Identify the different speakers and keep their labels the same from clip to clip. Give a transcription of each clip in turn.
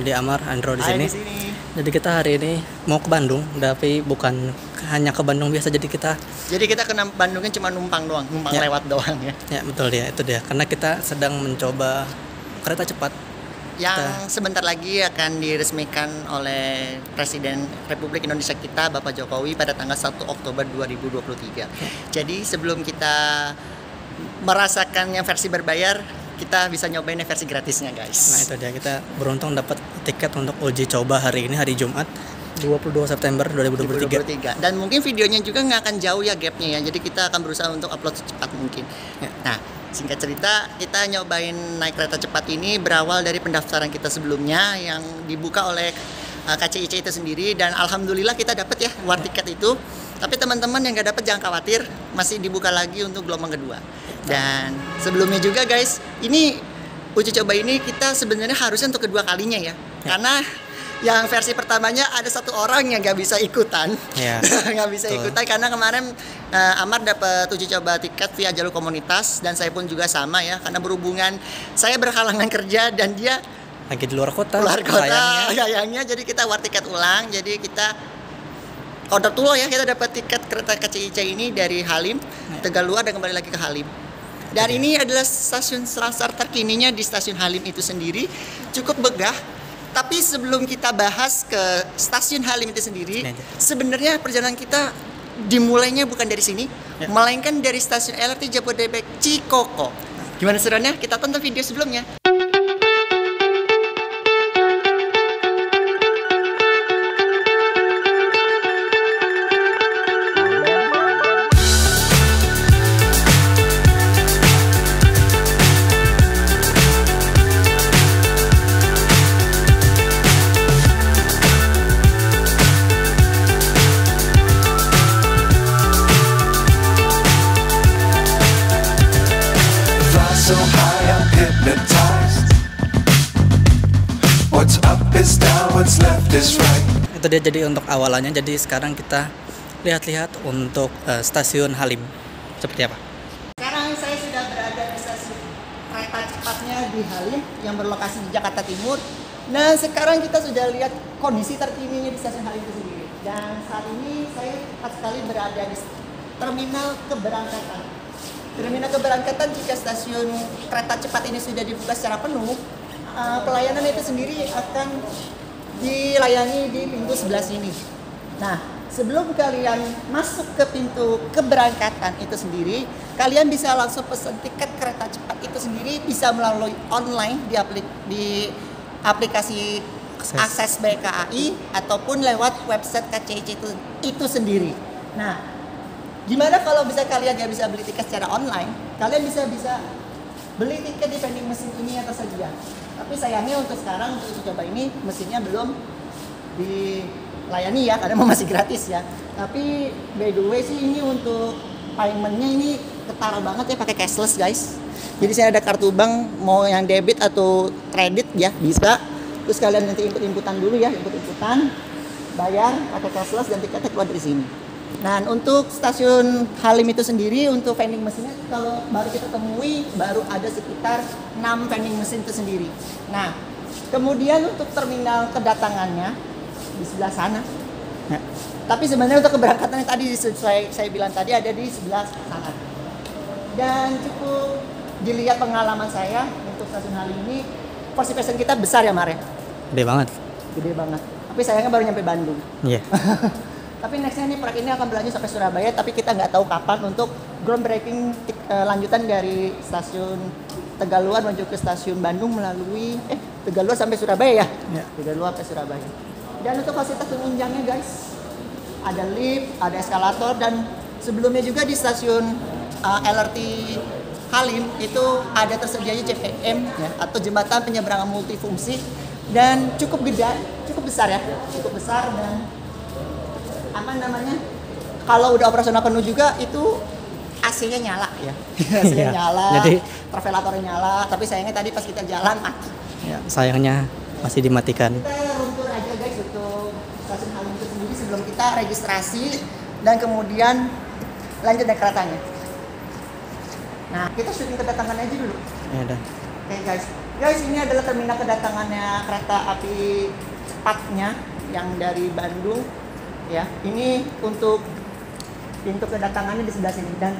Speaker 1: Hamdi Amar, Andro di
Speaker 2: Hai
Speaker 1: sini.
Speaker 2: di sini.
Speaker 1: Jadi kita hari ini mau ke Bandung, tapi bukan hanya ke Bandung biasa. Jadi kita
Speaker 2: ke Bandungnya cuma numpang doang, numpang
Speaker 1: Ya.
Speaker 2: lewat doang ya.
Speaker 1: ya betul dia, itu dia. Karena kita sedang mencoba kereta cepat.
Speaker 2: Yang sebentar lagi akan diresmikan oleh Presiden Republik Indonesia kita, Bapak Jokowi, pada tanggal 1 Oktober 2023. Jadi sebelum kita merasakan yang versi berbayar, kita bisa nyobain yang versi gratisnya, guys.
Speaker 1: Nah itu dia, kita beruntung dapat tiket untuk uji coba hari ini, hari Jumat 22 September 2023.
Speaker 2: 2023. Dan mungkin videonya juga nggak akan jauh ya gapnya ya. Jadi kita akan berusaha untuk upload secepat mungkin.
Speaker 1: Ya.
Speaker 2: Nah, singkat cerita, kita nyobain naik kereta cepat ini berawal dari pendaftaran kita sebelumnya yang dibuka oleh KCIC itu sendiri, dan alhamdulillah kita dapat ya war tiket itu. Tapi teman-teman yang nggak dapat jangan khawatir, masih dibuka lagi untuk gelombang kedua. Dan sebelumnya juga guys, ini uji coba ini kita sebenarnya harusnya untuk kedua kalinya ya. Karena yang versi pertamanya ada satu orang yang nggak bisa ikutan,
Speaker 1: Ya.
Speaker 2: nggak bisa ikutan karena kemarin Amar dapat uji coba tiket via jalur komunitas, dan saya pun juga sama ya, karena berhubungan saya berhalangan kerja dan dia
Speaker 1: Lagi di luar kota.
Speaker 2: keluar kota
Speaker 1: sayangnya.
Speaker 2: sayangnya, jadi kita war tiket ulang. Jadi kita order tuh ya, kita dapat tiket kereta KCIC ini dari Halim, Tegaluar, dan kembali lagi ke Halim. Dan ini adalah stasiun Selasar terkininya di stasiun Halim itu sendiri, cukup megah. Tapi sebelum kita bahas ke stasiun Halim itu sendiri,
Speaker 1: Ini aja.
Speaker 2: sebenarnya perjalanan kita dimulainya bukan dari sini,
Speaker 1: Ya.
Speaker 2: melainkan dari stasiun LRT Jabodebek Cikoko. Gimana seruannya? Kita tonton video sebelumnya.
Speaker 3: Fly so high, I'm hypnotized. What's up is down, what's left is right.
Speaker 1: Itu dia, jadi untuk awalannya. Jadi sekarang kita lihat-lihat untuk stasiun Halim seperti apa.
Speaker 2: Sekarang saya sudah berada di stasiun kereta cepatnya di Halim yang berlokasi di Jakarta Timur. Nah, sekarang kita sudah lihat kondisi terkininya di stasiun Halim itu sendiri. Dan saat ini saya tepat sekali berada di terminal keberangkatan. Terminal keberangkatan, jika stasiun kereta cepat ini sudah dibuka secara penuh, pelayanan itu sendiri akan dilayani di pintu sebelah sini. Nah, sebelum kalian masuk ke pintu keberangkatan itu sendiri, kalian bisa langsung pesan tiket kereta cepat itu sendiri, bisa melalui online di aplikasi Akses BKAI ataupun lewat website KCIC itu sendiri. Nah, gimana kalau bisa kalian nggak bisa beli tiket secara online? Kalian bisa beli tiket di vending mesin ini yang tersedia. Tapi sayangnya untuk sekarang, untuk uji coba ini, mesinnya belum dilayani ya, karena masih gratis ya. Tapi by the way sih, ini untuk paymentnya ini ketara banget ya, pakai cashless guys. Jadi saya ada kartu bank, mau yang debit atau kredit ya bisa. Terus kalian nanti input-inputan dulu ya, input-inputan, bayar pakai cashless, dan tiketnya keluar dari sini. Nah, untuk stasiun Halim itu sendiri, untuk vending mesinnya kalau baru kita temui, baru ada sekitar 6 vending mesin itu sendiri. Nah, kemudian untuk terminal kedatangannya di sebelah sana.
Speaker 1: Ya.
Speaker 2: Tapi sebenarnya untuk keberangkatannya tadi saya bilang tadi ada di sebelah sana. Dan cukup dilihat pengalaman saya untuk stasiun Halim ini, porsi pesen kita besar ya, Mare.
Speaker 1: Gede banget.
Speaker 2: Gede banget. Tapi sayangnya baru nyampe Bandung.
Speaker 1: Iya.
Speaker 2: Tapi nextnya nih, proyek ini akan berlanjut sampai Surabaya, tapi kita nggak tahu kapan untuk groundbreaking lanjutan dari stasiun Tegaluar menuju ke stasiun Bandung melalui Tegaluar sampai Surabaya ya?
Speaker 1: Ya.
Speaker 2: Tegaluar sampai Surabaya. Dan untuk fasilitas penunjangnya guys, ada lift, ada eskalator, dan sebelumnya juga di stasiun LRT Halim itu ada tersedianya JPM ya, atau jembatan penyeberangan multifungsi, dan cukup gede, cukup besar ya, cukup besar. Dan kalau udah operasional penuh juga itu AC-nya nyala ya. AC-nya
Speaker 1: Iya.
Speaker 2: nyala,
Speaker 1: Jadi-
Speaker 2: travelatornya nyala, tapi sayangnya tadi pas kita jalan mati.
Speaker 1: Ya, sayangnya masih dimatikan.
Speaker 2: Kita room tour aja guys untuk stasiun Halim itu sendiri sebelum kita registrasi dan kemudian lanjut naik keretanya. Nah, kita syuting kedatangan aja dulu.
Speaker 1: Ya udah.
Speaker 2: Oke guys, Guys, ini adalah terminal kedatangannya kereta api cepatnya yang dari Bandung. Ya, ini untuk pintu kedatangannya di sebelah sini dan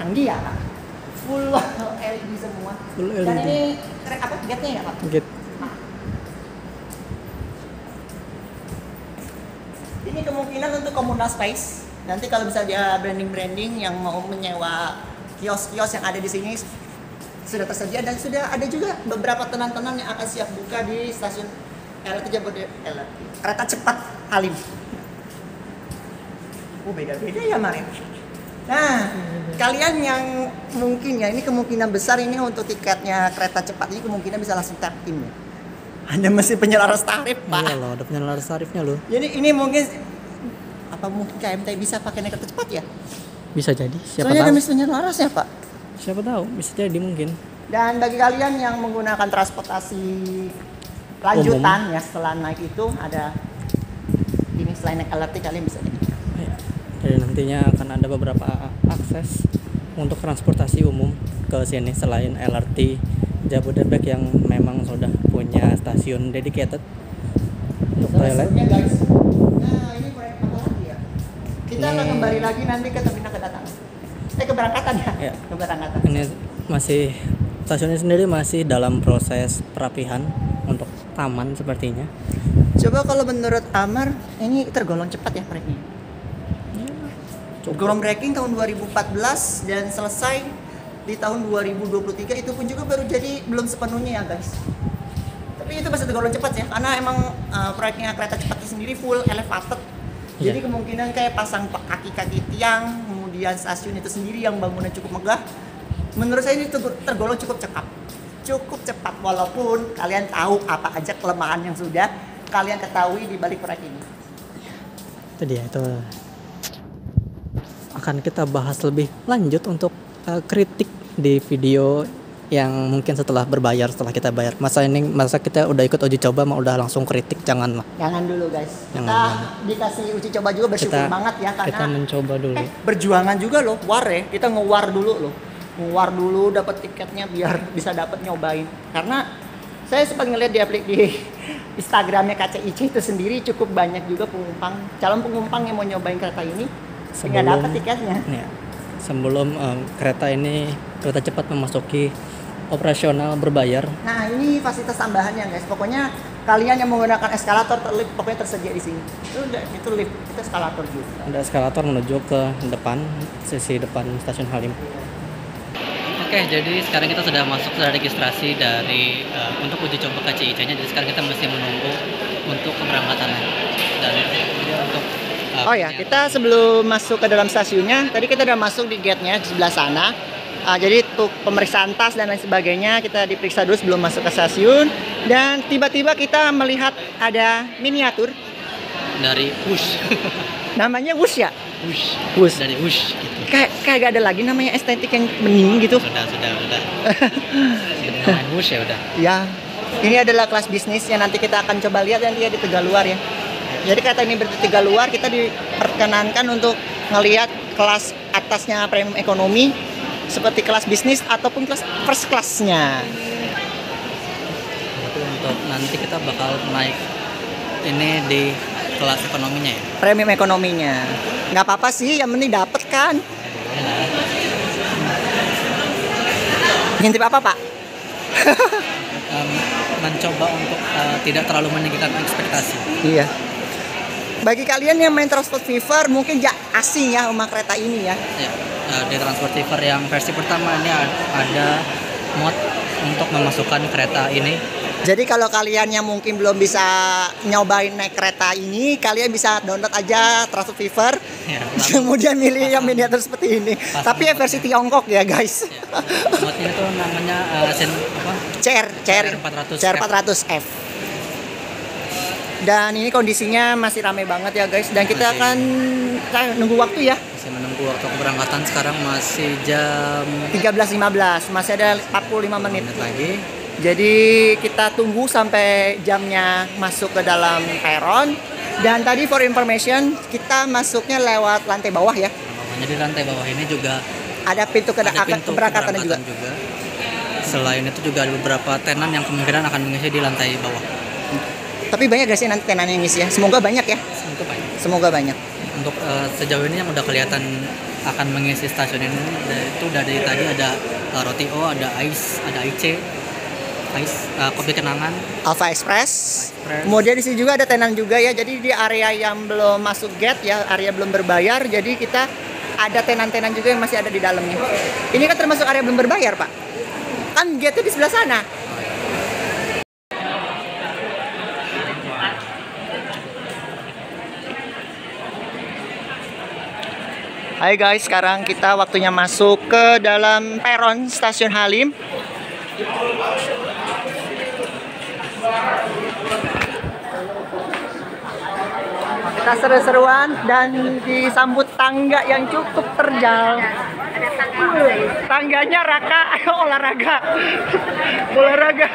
Speaker 2: canggih ya, Kak. Full LED semua.
Speaker 1: Full
Speaker 2: Dan
Speaker 1: LED.
Speaker 2: ini apa gate-nya ya, Pak?
Speaker 1: Gate.
Speaker 2: Ini kemungkinan untuk communal space. Nanti kalau bisa dia branding-branding yang mau menyewa kios-kios yang ada di sini sudah tersedia dan sudah ada juga beberapa tenan-tenan yang akan siap buka di stasiun LRT Jabodebek, kereta cepat Halim. Beda-beda ya Marin. Nah, kalian yang mungkin ya ini kemungkinan besar ini untuk tiketnya kereta cepat ini kemungkinan bisa langsung tap in ya. Anda masih penyelaras tarif, Pak.
Speaker 1: Iya loh, ada penyelaras tarifnya loh.
Speaker 2: Jadi ini mungkin apa mungkin KMT bisa pakai naik kereta cepat ya?
Speaker 1: Bisa jadi, siapa
Speaker 2: Soalnya ada
Speaker 1: tahu.
Speaker 2: mesinnya laras ya, Pak.
Speaker 1: Siapa tahu, bisa jadi mungkin.
Speaker 2: Dan bagi kalian yang menggunakan transportasi lanjutan ya setelah naik itu ada ini selain naik LRT kalian bisa naik.
Speaker 1: Ya. Jadi nantinya akan ada beberapa akses untuk transportasi umum ke sini selain LRT Jabodebek yang memang sudah punya stasiun dedicated untuk toilet.
Speaker 2: Selanjutnya guys. Nah, ini proyek apa lagi ya? Kita akan kembali lagi nanti ke terminal kedatangan. Keberangkatan ya?
Speaker 1: Ya.
Speaker 2: Keberangkatan.
Speaker 1: Ini masih stasiunnya sendiri masih dalam proses perapihan untuk taman sepertinya.
Speaker 2: Coba kalau menurut Amar, ini tergolong cepat ya proyeknya? Groundbreaking tahun 2014 dan selesai di tahun 2023 itu pun juga baru jadi belum sepenuhnya ya guys. Tapi itu masih tergolong cepat ya karena emang proyeknya kereta cepat itu sendiri full elevated. Jadi kemungkinan kayak pasang kaki-kaki tiang, kemudian stasiun itu sendiri yang bangunan cukup megah. Menurut saya ini tergolong cukup cepat. Cukup cepat walaupun kalian tahu apa aja kelemahan yang sudah kalian ketahui di balik proyek ini.
Speaker 1: Itu dia, itu akan kita bahas lebih lanjut untuk kritik di video yang mungkin setelah berbayar, setelah kita bayar. Masa kita udah ikut uji coba mau udah langsung kritik, jangan lah.
Speaker 2: Jangan dulu guys.
Speaker 1: Jangan,
Speaker 2: Kita
Speaker 1: jangan.
Speaker 2: dikasih uji coba juga bersyukur banget ya karena
Speaker 1: kita mencoba dulu.
Speaker 2: berjuangan juga loh, war ya. Kita ngewar dulu loh. Ngewar dulu dapat tiketnya biar bisa dapat nyobain. Karena saya sempat ngeliat di Instagramnya KCIC itu sendiri cukup banyak juga calon penumpang yang mau nyobain kereta ini nggak dapat tiketnya.
Speaker 1: Ya, sebelum kereta cepat memasuki operasional berbayar.
Speaker 2: Nah ini fasilitas tambahannya guys. Pokoknya kalian yang menggunakan eskalator atau lift pokoknya tersedia di sini. Itu lift, itu eskalator juga.
Speaker 1: Ada eskalator menuju ke depan, sisi depan stasiun Halim. Oke, jadi sekarang kita sudah masuk, sudah registrasi dari untuk uji coba KCIC-nya. Jadi sekarang kita masih menunggu untuk keberangkatannya. Dan untuk
Speaker 2: oh ya, kita sebelum masuk ke dalam stasiunnya, tadi kita udah masuk di gate-nya di sebelah sana. Jadi untuk pemeriksaan tas dan lain sebagainya kita diperiksa dulu sebelum masuk ke stasiun. Dan tiba-tiba kita melihat ada miniatur
Speaker 1: dari Wush.
Speaker 2: namanya Wush ya?
Speaker 1: Wush. Dari Wush gitu.
Speaker 2: Kayak gak ada lagi namanya estetik yang bening gitu.
Speaker 1: Sudah. Sudah Wush ya udah.
Speaker 2: Ya, ini adalah kelas bisnis yang nanti kita akan coba lihat nanti ya di Tegaluar ya. Jadi kereta ini berarti Tegaluar kita diperkenankan untuk ngelihat kelas atasnya premium ekonomi seperti kelas bisnis ataupun kelas first class-nya.
Speaker 1: Itu untuk nanti kita bakal naik ini di kelas ekonominya ya.
Speaker 2: Premium ekonominya. Nggak apa-apa sih, yang penting dapet kan. Ngintip apa, Pak?
Speaker 1: Mencoba untuk tidak terlalu meninggikan ekspektasi.
Speaker 2: Iya. Bagi kalian yang main Transport Fever mungkin asing ya sama kereta ini ya.
Speaker 1: Ya, di Transport Fever yang versi pertama ini ada mod untuk memasukkan kereta ini.
Speaker 2: Jadi kalau kalian yang mungkin belum bisa nyobain naik kereta ini, kalian bisa download aja Transport Fever.
Speaker 1: Ya,
Speaker 2: kemudian milih yang miniatur seperti ini. Tapi ya versi Tiongkok ya guys.
Speaker 1: Ya, mod ini tuh namanya
Speaker 2: CR400F. Dan ini kondisinya masih ramai banget ya guys. Dan kita akan nunggu waktu ya.
Speaker 1: Masih menunggu waktu keberangkatan, sekarang masih jam
Speaker 2: 13.15, masih ada 45 menit
Speaker 1: lagi.
Speaker 2: Jadi kita tunggu sampai jamnya masuk ke dalam peron. Dan tadi for information kita masuknya lewat lantai bawah ya.
Speaker 1: Jadi lantai bawah ini juga
Speaker 2: ada pintu keberangkatan juga.
Speaker 1: selain itu juga ada beberapa tenan yang kemungkinan akan mengisi di lantai bawah.
Speaker 2: Tapi banyak gak sih nanti tenan yang ngisi ya? Semoga banyak ya.
Speaker 1: Semoga banyak.
Speaker 2: Semoga banyak.
Speaker 1: Untuk sejauh ini yang udah kelihatan akan mengisi stasiun ini itu dari tadi ada Roti O, ada Ice, ada Ice, Kopi Kenangan,
Speaker 2: Alpha Express. Kemudian di sini juga ada tenan juga ya. Jadi di area yang belum masuk gate ya, area belum berbayar. Jadi kita ada tenan-tenan juga yang masih ada di dalamnya. Ini kan termasuk area belum berbayar, Pak. Kan gate-nya di sebelah sana. Hai guys, sekarang kita waktunya masuk ke dalam peron stasiun Halim. Kita seru-seruan dan disambut tangga yang cukup terjal. Tangganya raka olahraga. Olahraga.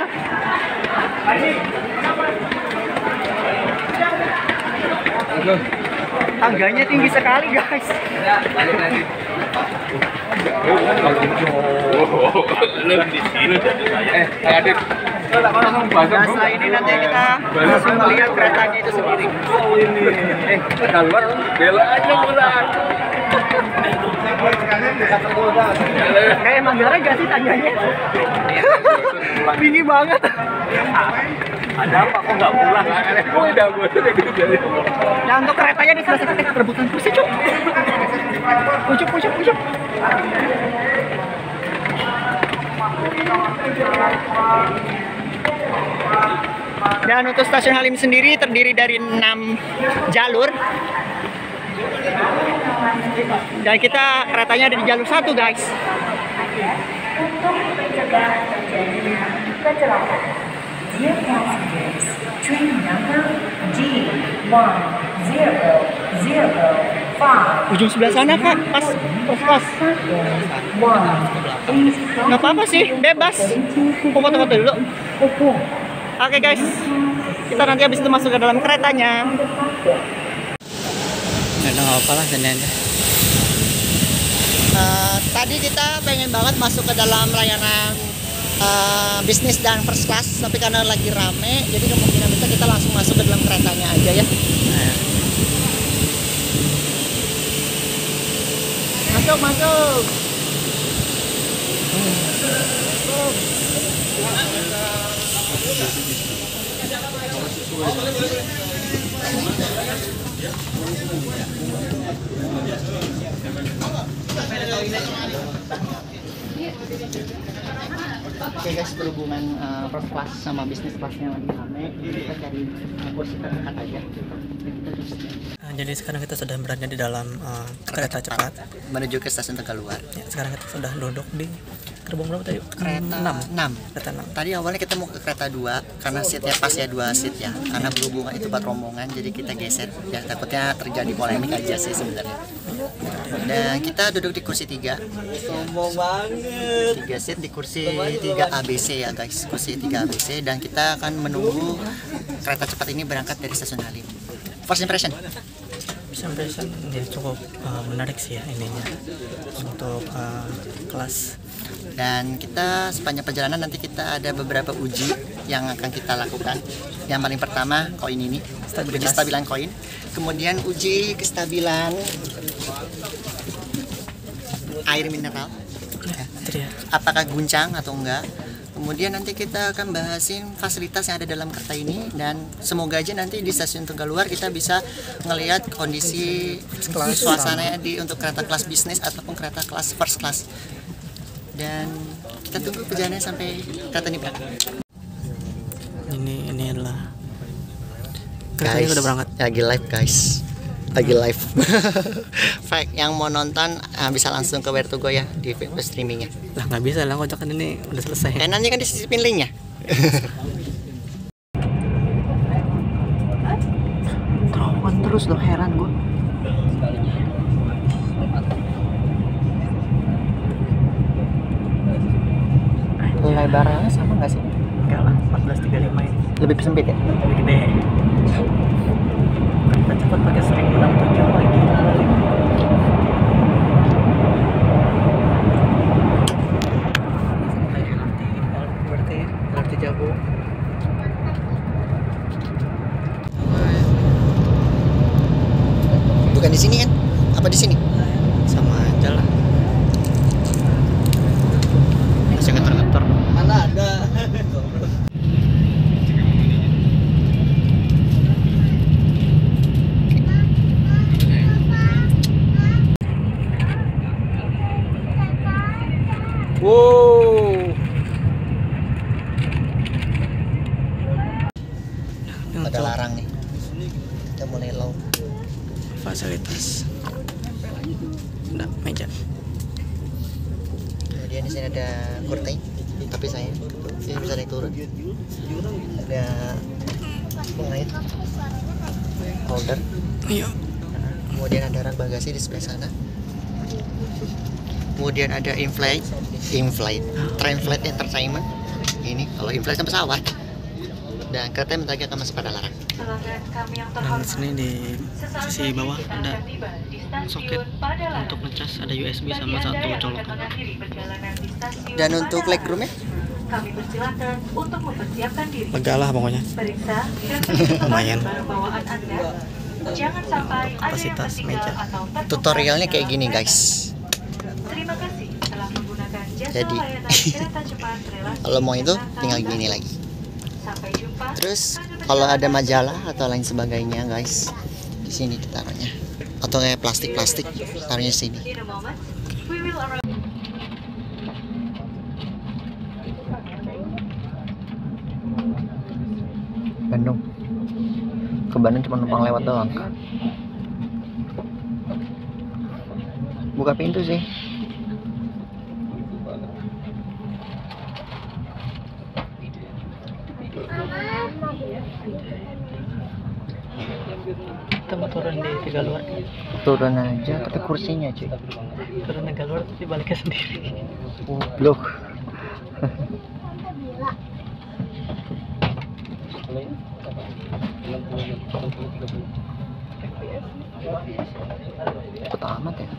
Speaker 2: Tangganya tinggi sekali guys. Dan setelah ini nanti kita langsung melihat keretanya itu sendiri.
Speaker 4: Keluar bela aja pulang.
Speaker 2: Kayak Manggarai gak sih tangganya? Tinggi banget.
Speaker 4: Ada apa kok nggak pulang? Kok udah gue tuh gitu jadi.
Speaker 2: Nah untuk keretanya di sebelah sana rebutan kursi cuk. Pucuk. Dan untuk stasiun Halim sendiri terdiri dari 6 jalur. Dan kita keretanya ada di jalur 1 guys.
Speaker 5: Untuk mencegah terjadinya kecelakaan, dear passengers, train number D1005.
Speaker 2: Ujung sebelah sana kak, pas. Nggak apa-apa sih, bebas. Aku foto-foto dulu. Oke guys, kita nanti habis itu masuk ke dalam keretanya.
Speaker 1: Ya nggak apa lah, santai aja.
Speaker 2: Tadi kita pengen banget masuk ke dalam layanan bisnis dan first class, tapi karena lagi rame, jadi kemungkinan besar kita langsung masuk ke dalam keretanya aja ya. Masuk. Oke guys, berhubungan first class sama bisnis classnya lagi rame, kita cari kursi terdekat aja.
Speaker 1: Jadi sekarang kita sudah berada di dalam kereta cepat
Speaker 2: Menuju ke stasiun Tegaluar.
Speaker 1: ya, sekarang kita sudah duduk di gerbong berapa tadi?
Speaker 2: Kereta 6.
Speaker 1: Kereta 6.
Speaker 2: Tadi awalnya kita mau ke kereta 2 karena seatnya pas ya 2 seat ya. Karena berhubungan itu buat rombongan jadi kita geser. Ya takutnya terjadi polemik aja sih sebenarnya. Dan kita duduk di kursi 3. Sombong banget. 3 seat di kursi 3 ABC ya guys. Kursi 3 ABC dan kita akan menunggu kereta cepat ini berangkat dari stasiun Halim. First impression.
Speaker 1: Impression ya cukup menarik sih ya ininya untuk kelas.
Speaker 2: Dan kita sepanjang perjalanan nanti kita ada beberapa uji yang akan kita lakukan. Yang paling pertama koin ini, uji kestabilan koin. Kemudian uji kestabilan air mineral.
Speaker 1: Ya,
Speaker 2: Apakah guncang atau enggak. Kemudian nanti kita akan bahasin fasilitas yang ada dalam kereta ini dan semoga aja nanti di stasiun Tegaluar kita bisa ngelihat kondisi suasananya untuk kereta kelas bisnis ataupun kereta kelas first class. Dan kita tunggu perjalanannya sampai kereta ini berangkat.
Speaker 1: ini adalah keretanya udah berangkat.
Speaker 2: Lagi live guys. Lagi live. Fact yang mau nonton bisa langsung ke Where to Go ya di streamingnya.
Speaker 1: Lah nggak bisa lah, kocok kan ini udah selesai.
Speaker 2: Nanti kan disisipin linknya. Terowongan terus loh, heran gue. Lebarannya sama nggak sih?
Speaker 1: Enggak lah, 1435 ini
Speaker 2: Lebih sempit ya?
Speaker 1: lebih gede. Kereta cepat pakai 1067 lagi.
Speaker 2: Bukan di sini kan? Apa di sini?
Speaker 1: Sama aja lah. Masih ngetor-ngetor.
Speaker 2: Mana ada? Wow. Ada larang nih. Kita mulai low.
Speaker 1: Fasilitas. Nah, meja.
Speaker 2: Kemudian di sini ada kursi, tapi saya sini bisa naik turun. Ada pengait holder.
Speaker 1: Iya.
Speaker 2: Kemudian ada rak bagasi di sebelah sana. Kemudian ada in-flight, Train-flight Entertainment. Ini kalau in-flight kan pesawat. Dan kereta bentar lagi akan masuk pada larang.
Speaker 1: Dan di sini di sisi bawah ada soket untuk ngecas, ada USB sama satu colokan.
Speaker 2: Dan untuk legroomnya?
Speaker 5: Kami persilakan untuk mempersiapkan diri.
Speaker 1: Lega lah pokoknya.
Speaker 5: Periksa
Speaker 1: Lumayan.
Speaker 5: barang bawaan Anda. Jangan sampai ada yang
Speaker 1: Kapasitas
Speaker 5: tertinggal
Speaker 1: meja.
Speaker 5: atau tertukar
Speaker 2: Tutorialnya kayak
Speaker 5: dalam
Speaker 2: gini
Speaker 5: perjalanan.
Speaker 2: guys.
Speaker 5: Terima kasih telah menggunakan jasa
Speaker 2: Jadi,
Speaker 5: layanan kereta cepat relasi
Speaker 2: Kalau mau itu
Speaker 5: Jakarta
Speaker 2: tinggal
Speaker 5: Bandung.
Speaker 2: gini lagi.
Speaker 5: Sampai jumpa.
Speaker 2: Terus kalau ada majalah atau lain sebagainya guys, di sini ditaruhnya. Atau kayak plastik-plastik, taruhnya sini.
Speaker 5: In a moment, we will arrive.
Speaker 2: Bandung. Ke Bandung cuma numpang lewat doang. Buka pintu sih.
Speaker 1: Kita mau turun di Tegaluar.
Speaker 2: Turun aja, kata kursinya cuy.
Speaker 1: Turun Tegaluar tapi baliknya sendiri.
Speaker 2: Goblok. Cepet amat ya.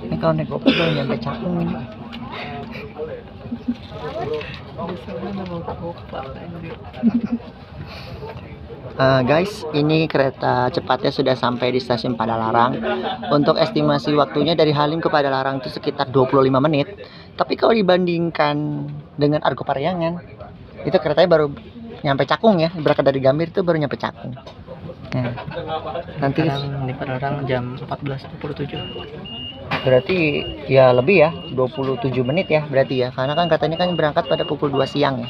Speaker 2: Ini kalau naik GoPro udah nyampe Cakung ini. Guys, ini kereta cepatnya sudah sampai di stasiun Padalarang. Untuk estimasi waktunya dari Halim ke Padalarang itu sekitar 25 menit. Tapi kalau dibandingkan dengan Argo Parahyangan, itu keretanya baru nyampe Cakung ya. Berangkat dari Gambir itu baru nyampe Cakung. Nah, nanti
Speaker 1: Sekarang di Padalarang jam 14.27.
Speaker 2: berarti ya lebih ya, 27 menit ya berarti ya. Karena kan katanya kan berangkat pada pukul 2 siang ya.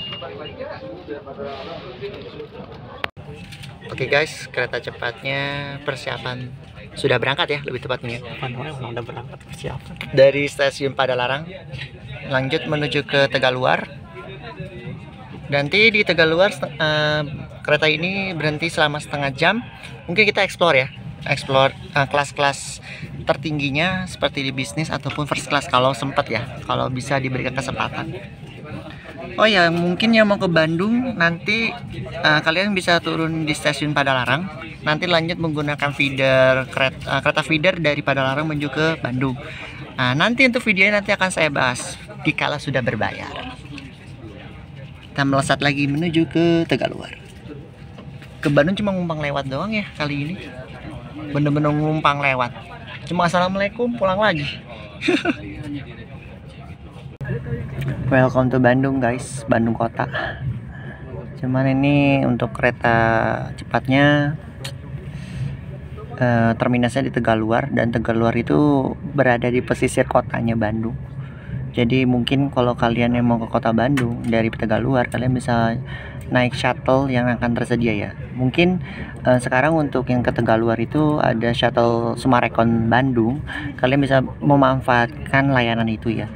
Speaker 2: Oke guys, kereta cepatnya persiapan sudah berangkat ya, lebih tepatnya.
Speaker 1: Emang udah berangkat persiapan.
Speaker 2: Dari stasiun Padalarang lanjut menuju ke Tegaluar. Nanti di Tegaluar kereta ini berhenti selama setengah jam. Mungkin kita explore ya, explore kelas-kelas tertingginya seperti di bisnis ataupun first class kalau sempat ya, kalau bisa diberikan kesempatan. Oh ya, mungkin yang mau ke Bandung nanti kalian bisa turun di stasiun Padalarang. Nanti lanjut menggunakan feeder kereta feeder dari Padalarang menuju ke Bandung. Nah, nanti untuk videonya nanti akan saya bahas dikala sudah berbayar. Kita melesat lagi menuju ke Tegaluar. Ke Bandung cuma ngumpang lewat doang ya kali ini. Bener-bener ngumpang lewat. Cuma assalamualaikum pulang lagi. Welcome to Bandung guys, Bandung kota. Cuman ini untuk kereta cepatnya terminasnya di Tegaluar, dan Tegaluar itu berada di pesisir kotanya Bandung. Jadi mungkin kalau kalian yang mau ke kota Bandung dari Tegaluar, kalian bisa naik shuttle yang akan tersedia ya. Mungkin sekarang untuk yang ke Tegaluar itu ada shuttle Sumarekon Bandung. Kalian bisa memanfaatkan layanan itu ya.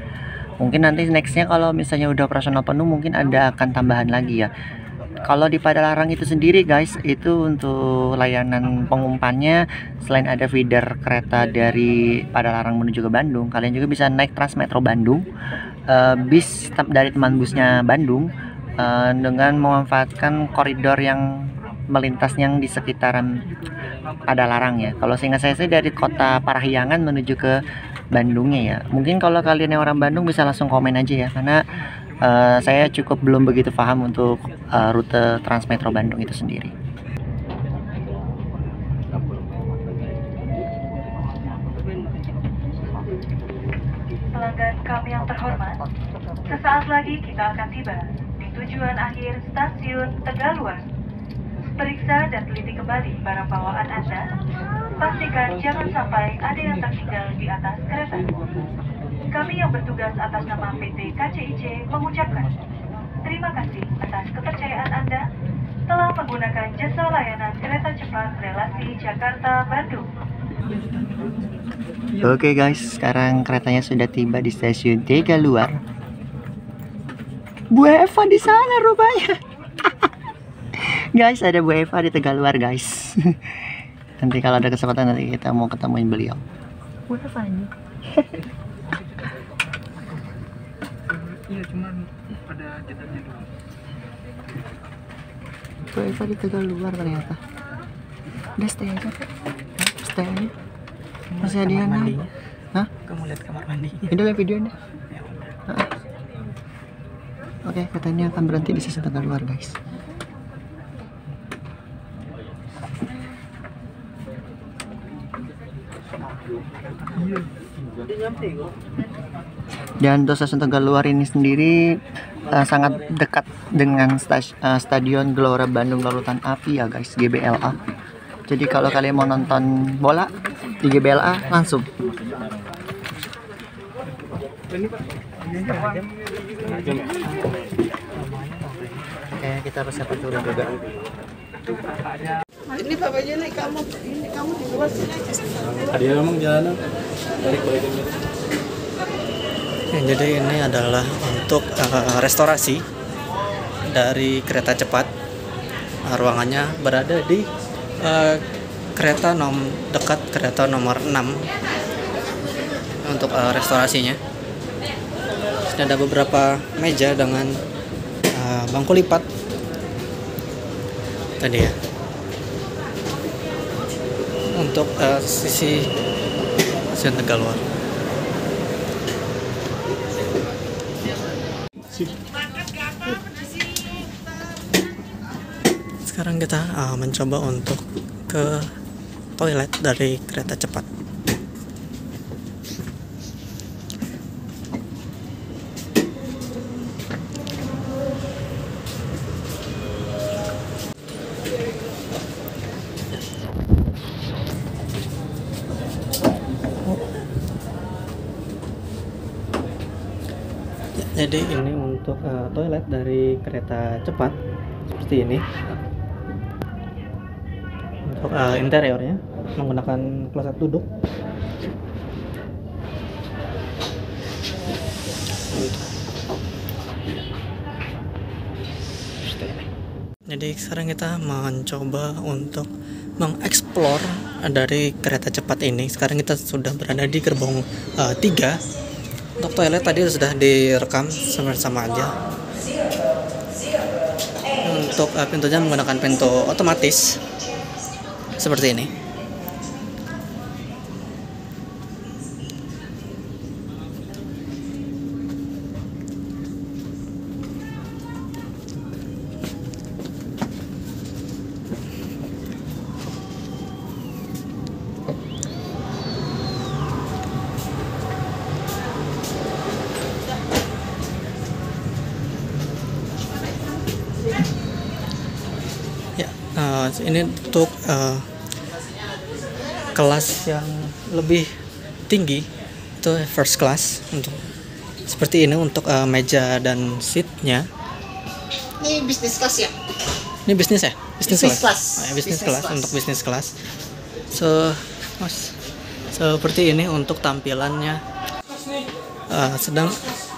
Speaker 2: Mungkin nanti nextnya kalau misalnya udah operasional penuh, mungkin ada akan tambahan lagi ya. Kalau di Padalarang itu sendiri guys, itu untuk layanan pengumpannya, selain ada feeder kereta dari Padalarang menuju ke Bandung, kalian juga bisa naik Transmetro Bandung, bis dari teman busnya Bandung, dengan memanfaatkan koridor yang melintas yang di sekitaran Padalarang ya. Kalau seingat saya sih dari kota Parahyangan menuju ke Bandungnya ya. Mungkin kalau kalian yang orang Bandung bisa langsung komen aja ya, karena saya cukup belum begitu paham untuk rute Transmetro Bandung itu sendiri.
Speaker 5: kami yang terhormat, sesaat lagi kita akan tiba di tujuan akhir stasiun Tegaluar. Periksa dan teliti kembali barang bawaan Anda. Pastikan jangan sampai ada yang tertinggal di atas kereta. Kami yang bertugas atas nama PT KCIC mengucapkan terima kasih atas kepercayaan Anda telah menggunakan jasa layanan kereta cepat relasi Jakarta-Bandung.
Speaker 2: Oke guys, sekarang keretanya sudah tiba di stasiun Tegaluar. Bu Eva di sana rupanya. Guys, ada Bu Eva di Tegaluar guys. Nanti kalau ada kesempatan nanti kita mau ketemuin beliau.
Speaker 5: Bu Eva ini.
Speaker 4: Iya, cuman ada jedanya doang.
Speaker 2: Bu Eva di Tegaluar ternyata. Udah stay aja Pak. Stay aja. Masih ada yang naik. Hah?
Speaker 1: Kamu lihat kamar mandi.
Speaker 2: Ini lihat videonya. Oke, katanya akan berhenti di stasiun Tegaluar guys. Dan untuk stasiun Tegaluar ini sendiri sangat dekat dengan Stadion Gelora Bandung Lautan Api ya guys, GBLA. Jadi kalau kalian mau nonton bola di GBLA langsung. Oke, kita persiapan turun juga. Ini bapaknya naik kamu di luar sini aja.
Speaker 4: Tadi memang jalanan. Balik-balik.
Speaker 1: Ya, jadi ini adalah untuk restorasi dari kereta cepat. Ruangannya berada di dekat kereta nomor 6 untuk restorasinya. Ini ada beberapa meja dengan bangku lipat tadi ya, untuk sisi stasiun Tegaluar. Sekarang kita mencoba untuk ke toilet dari kereta cepat. Jadi ini untuk toilet dari kereta cepat seperti ini. Untuk interiornya menggunakan kloset duduk. Jadi sekarang kita mencoba untuk mengeksplor dari kereta cepat ini. Sekarang kita sudah berada di gerbong 3. Untuk toilet tadi sudah direkam sama aja. Untuk pintunya menggunakan pintu otomatis seperti ini. Ini untuk kelas yang lebih tinggi, itu first class. Untuk seperti ini untuk meja dan seatnya.
Speaker 2: Ini bisnis kelas ya?
Speaker 1: Ini bisnis ya?
Speaker 2: Bisnis class.
Speaker 1: Bisnis kelas untuk bisnis kelas. Seperti ini untuk tampilannya.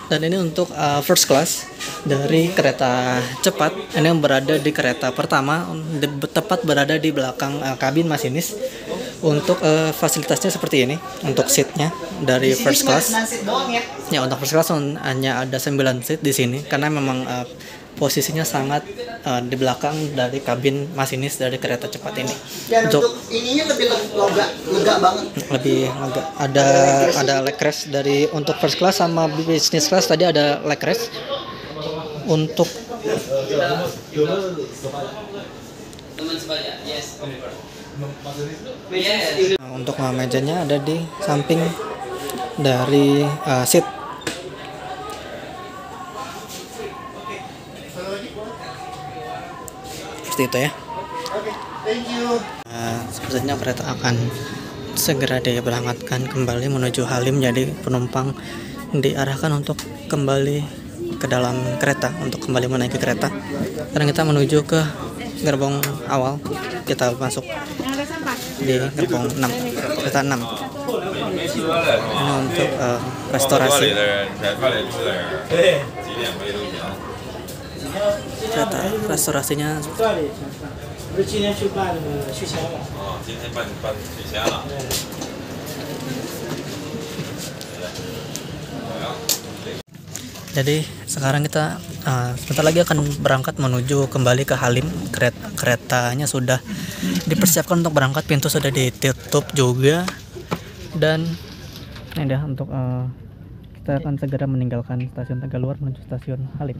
Speaker 1: Dan ini untuk first class dari kereta cepat. Ini yang berada di kereta pertama, tepat berada di belakang kabin masinis. Untuk fasilitasnya seperti ini. Untuk seatnya dari first class. Ya, untuk first class hanya ada 9 seat di sini karena memang posisinya sangat di belakang dari kabin masinis dari kereta cepat ini.
Speaker 2: Dan untuk ininya lebih lega banget.
Speaker 1: Lebih lega. Ada leg rest dari untuk first class sama business class tadi ada leg rest. Untuk untuk mejanya ada di samping dari seat seperti itu ya.
Speaker 2: Oke, thank you.
Speaker 1: Sepertinya kereta akan segera diberangkatkan kembali menuju Halim, jadi penumpang diarahkan untuk kembali ke dalam kereta untuk kembali menaiki kereta. Sekarang kita menuju ke gerbong awal, kita masuk di gerbong 6, kereta 6. Ini untuk restorasi kereta, restorasinya jadi sekarang kita sebentar lagi akan berangkat menuju kembali ke Halim. Keretanya sudah dipersiapkan untuk berangkat, pintu sudah ditutup juga, dan ini dah untuk kita akan segera meninggalkan stasiun Tegaluar menuju stasiun Halim.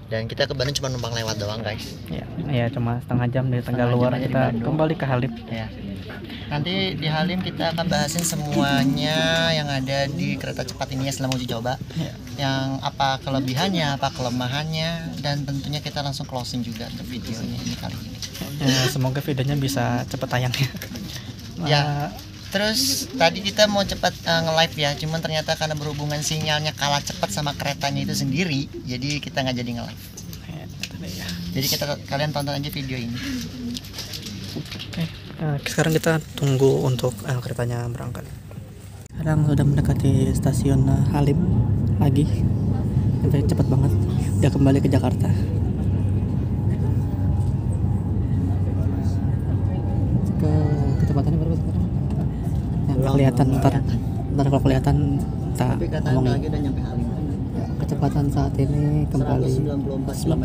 Speaker 2: Dan kita ke Bandung cuma numpang lewat doang, guys.
Speaker 1: Ya cuma setengah jam dari Tegaluar kita kembali ke Halim.
Speaker 2: Ya. Nanti di Halim kita akan bahasin semuanya yang ada di kereta cepat ini ya selama uji coba. Yang apa kelebihannya, apa kelemahannya, dan tentunya kita langsung closing juga untuk videonya ini kali ini.
Speaker 1: Ya, semoga videonya bisa cepat tayang ya.
Speaker 2: Ya. Terus tadi kita mau cepat nge-live ya, cuman ternyata karena berhubungan sinyalnya kalah cepat sama keretanya itu sendiri, jadi kita nggak jadi nge-live. Jadi kalian tonton aja video ini.
Speaker 1: Sekarang kita tunggu untuk keretanya berangkat. Sekarang sudah mendekati stasiun Halim lagi. Cepat banget, udah kembali ke Jakarta. Kecepatannya berapa sekarang? Kelihatan ntar kalau kelihatan tak ngomongin.
Speaker 2: Lagi udah nyampe Halim.
Speaker 1: Kecepatan saat ini kembali
Speaker 2: 194 km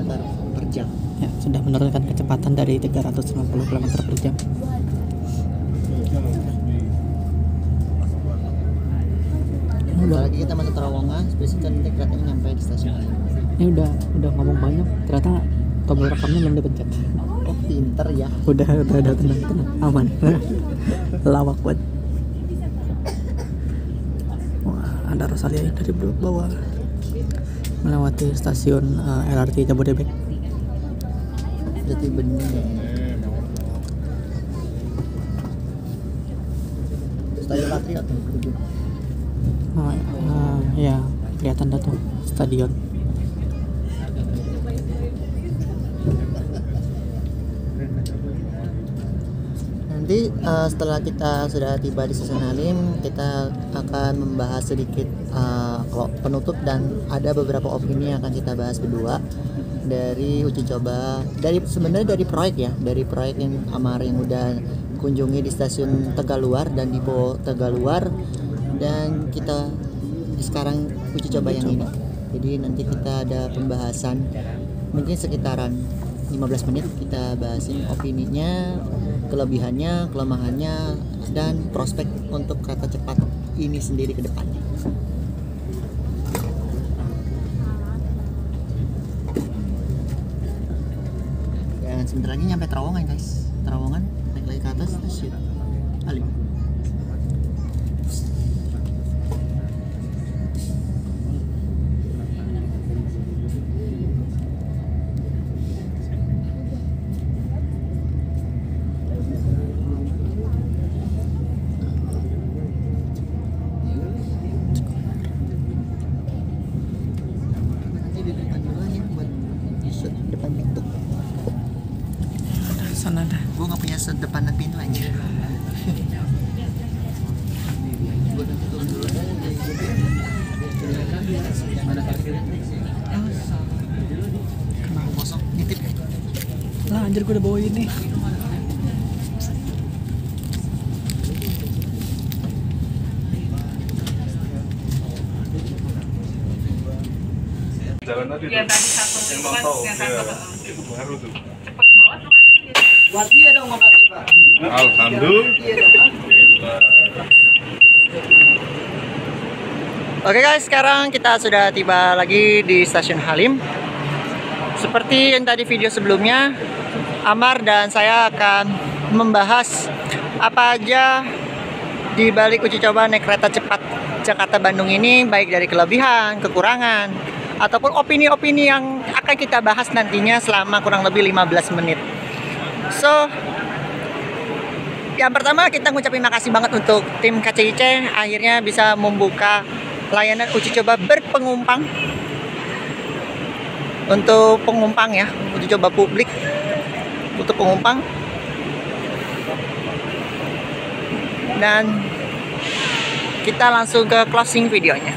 Speaker 2: per jam.
Speaker 1: Ya, sudah menurunkan kecepatan dari 350 km per jam.
Speaker 2: Lagi kita masuk terowongan, spesifiknya nanti keretanya nyampe di stasiun Halim.
Speaker 1: Ini udah ngomong banyak, ternyata tombol rekamnya belum dipencet.
Speaker 2: Oh, pinter ya.
Speaker 1: Udah tenang, aman. Lawak banget. Ada Rosalia dari bawah melewati stasiun LRT Jabodebek.
Speaker 2: Berarti bener. Stadion Patriot tuh.
Speaker 1: Ya kelihatan dah tuh stadion.
Speaker 2: Nanti setelah kita sudah tiba di stasiun Halim, kita akan membahas sedikit penutup dan ada beberapa opini yang akan kita bahas berdua dari uji coba, sebenarnya dari proyek yang Amar yang udah kunjungi di stasiun Tegaluar dan Depo Tegaluar, dan kita sekarang uji coba yang ini. Jadi nanti kita ada pembahasan mungkin sekitaran 15 menit, kita bahasin opininya, kelebihannya, kelemahannya, dan prospek untuk kereta cepat ini sendiri ke depannya. Dan sebentar lagi nyampe terowongan, guys. Terowongan naik lagi ke atas stasiun Halim.
Speaker 1: Sana dah.
Speaker 2: Gue gak punya sedepanan pintu anjir. Kenapa kosong? Nitip.
Speaker 1: Lah anjir, gue udah bawa ini.
Speaker 4: Jalan tadi
Speaker 5: Ya
Speaker 4: tuh.
Speaker 5: tadi satu
Speaker 4: Yang
Speaker 5: itu
Speaker 4: bang
Speaker 5: kan
Speaker 4: tahu
Speaker 5: yang
Speaker 4: ya,
Speaker 5: satu
Speaker 4: itu baru tuh.
Speaker 5: cepet banget makanya itu jadi.
Speaker 2: Buat dia dong makasih Pak.
Speaker 4: Alhamdulillah.
Speaker 2: Oke guys, sekarang kita sudah tiba lagi di stasiun Halim. Seperti yang tadi video sebelumnya, Amar dan saya akan membahas apa aja di balik uji coba naik kereta cepat Jakarta Bandung ini, baik dari kelebihan, kekurangan, ataupun opini-opini yang akan kita bahas nantinya selama kurang lebih 15 menit. So, yang pertama kita ngucapin makasih banget untuk tim KCIC akhirnya bisa membuka layanan uji coba berpengumpang untuk pengumpang ya, uji coba publik untuk pengumpang. Dan kita langsung ke closing videonya.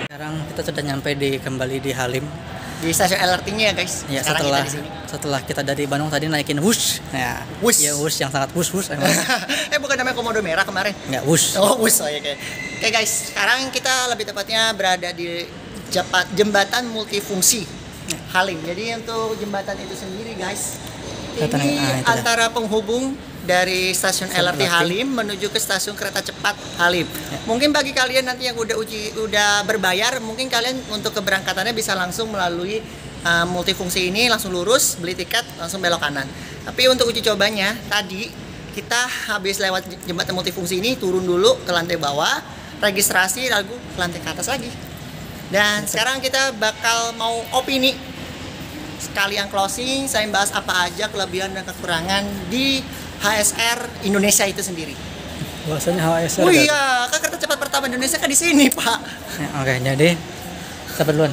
Speaker 1: Sekarang kita sudah nyampe kembali di Halim.
Speaker 2: Di stasiun LRT-nya ya guys.
Speaker 1: Ya,
Speaker 2: Sekarang
Speaker 1: setelah kita dari Bandung tadi naikin Wush. Ya,
Speaker 2: Wush.
Speaker 1: Ya, Wush yang sangat wush.
Speaker 2: Bukan namanya Komodo merah kemarin.
Speaker 1: Enggak, Wush.
Speaker 2: Oh, Wush. Oh, ya, Oke guys, sekarang kita lebih tepatnya berada di jembatan multifungsi Halim. Jadi untuk jembatan itu sendiri guys, ini antara penghubung dari stasiun LRT Halim menuju ke stasiun kereta cepat Halim. Mungkin bagi kalian nanti yang udah berbayar, mungkin kalian untuk keberangkatannya bisa langsung melalui multifungsi ini, langsung lurus, beli tiket, langsung belok kanan. Tapi untuk uji cobanya tadi kita habis lewat jembatan multifungsi ini, turun dulu ke lantai bawah, registrasi, lalu ke lantai ke atas lagi. Dan sekarang kita bakal mau opini sekalian closing, saya bahas apa aja kelebihan dan kekurangan di HSR Indonesia itu sendiri.
Speaker 1: Bahasanya HSR.
Speaker 2: Oh iya, kan kereta cepat pertama Indonesia kan di sini, Pak.
Speaker 1: Ya, oke, jadi siapa duluan?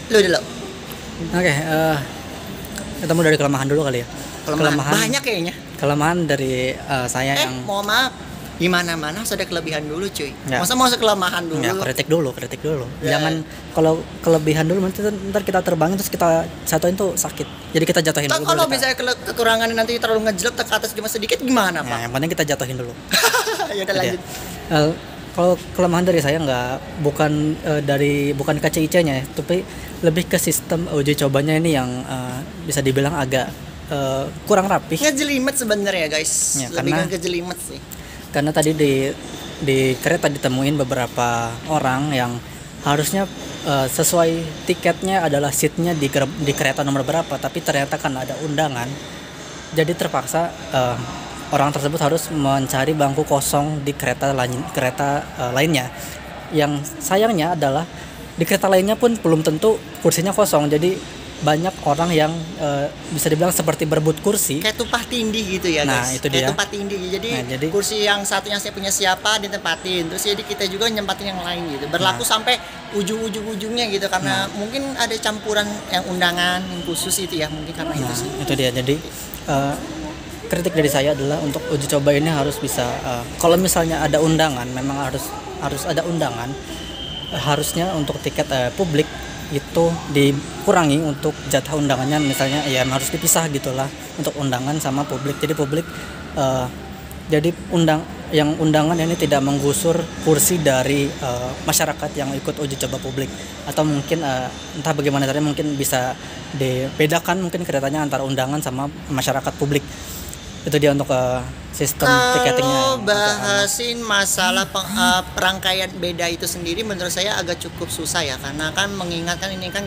Speaker 2: Lu dulu.
Speaker 1: Oke, kita mulai dari kelemahan dulu kali ya.
Speaker 2: Kelemahan. Banyak kayaknya.
Speaker 1: Kelemahan dari saya yang
Speaker 2: mohon maaf. Di mana-mana harus ada kelebihan dulu, cuy.
Speaker 1: Ya.
Speaker 2: Masa mau kelemahan dulu?
Speaker 1: Ya, kritik dulu.
Speaker 2: Ya.
Speaker 1: Jangan kalau kelebihan dulu nanti ntar kita terbangin terus kita satuin tuh sakit. Jadi kita jatuhin dulu.
Speaker 2: Kalau misalnya kekurangan nanti terlalu ngejelek ke atas cuma sedikit gimana, Pak?
Speaker 1: Ya, yang penting kita jatuhin dulu.
Speaker 2: Ya udah lanjut.
Speaker 1: Kalau kelemahan dari saya bukan KCIC-nya ya, tapi lebih ke sistem uji cobanya ini yang bisa dibilang agak kurang rapi.
Speaker 2: Ngejelimet sebenarnya, guys.
Speaker 1: Ya,
Speaker 2: lebih ngejelimet sih.
Speaker 1: Karena tadi di kereta ditemuin beberapa orang yang harusnya sesuai tiketnya adalah seatnya di kereta nomor berapa, tapi ternyata kan ada undangan, jadi terpaksa orang tersebut harus mencari bangku kosong di kereta lainnya. Yang sayangnya adalah di kereta lainnya pun belum tentu kursinya kosong, jadi banyak orang yang bisa dibilang seperti berebut kursi,
Speaker 2: kayak tumpah tindih gitu ya,
Speaker 1: nah,
Speaker 2: guys.
Speaker 1: itu
Speaker 2: kayak
Speaker 1: dia.
Speaker 2: Tumpah tindih. Jadi kursi yang satunya saya punya siapa ditempatin, terus jadi kita juga nyempatin yang lain gitu. Berlaku sampai ujung-ujungnya gitu, karena mungkin ada campuran yang undangan yang khusus itu ya, mungkin karena itu sih.
Speaker 1: Itu dia. Jadi kritik dari saya adalah untuk uji coba ini harus bisa kalau misalnya ada undangan, memang harus ada undangan. Harusnya untuk tiket publik itu dikurangi untuk jatah undangannya, misalnya ya harus dipisah gitulah untuk undangan sama publik. Jadi publik jadi undangan ini tidak menggusur kursi dari masyarakat yang ikut uji coba publik, atau mungkin entah bagaimana caranya mungkin bisa dibedakan mungkin keretanya antara undangan sama masyarakat publik. Itu dia untuk sistem tiketingnya.
Speaker 2: Kalau bahasin masalah perangkaian beda itu sendiri, menurut saya agak cukup susah ya, karena kan mengingatkan ini kan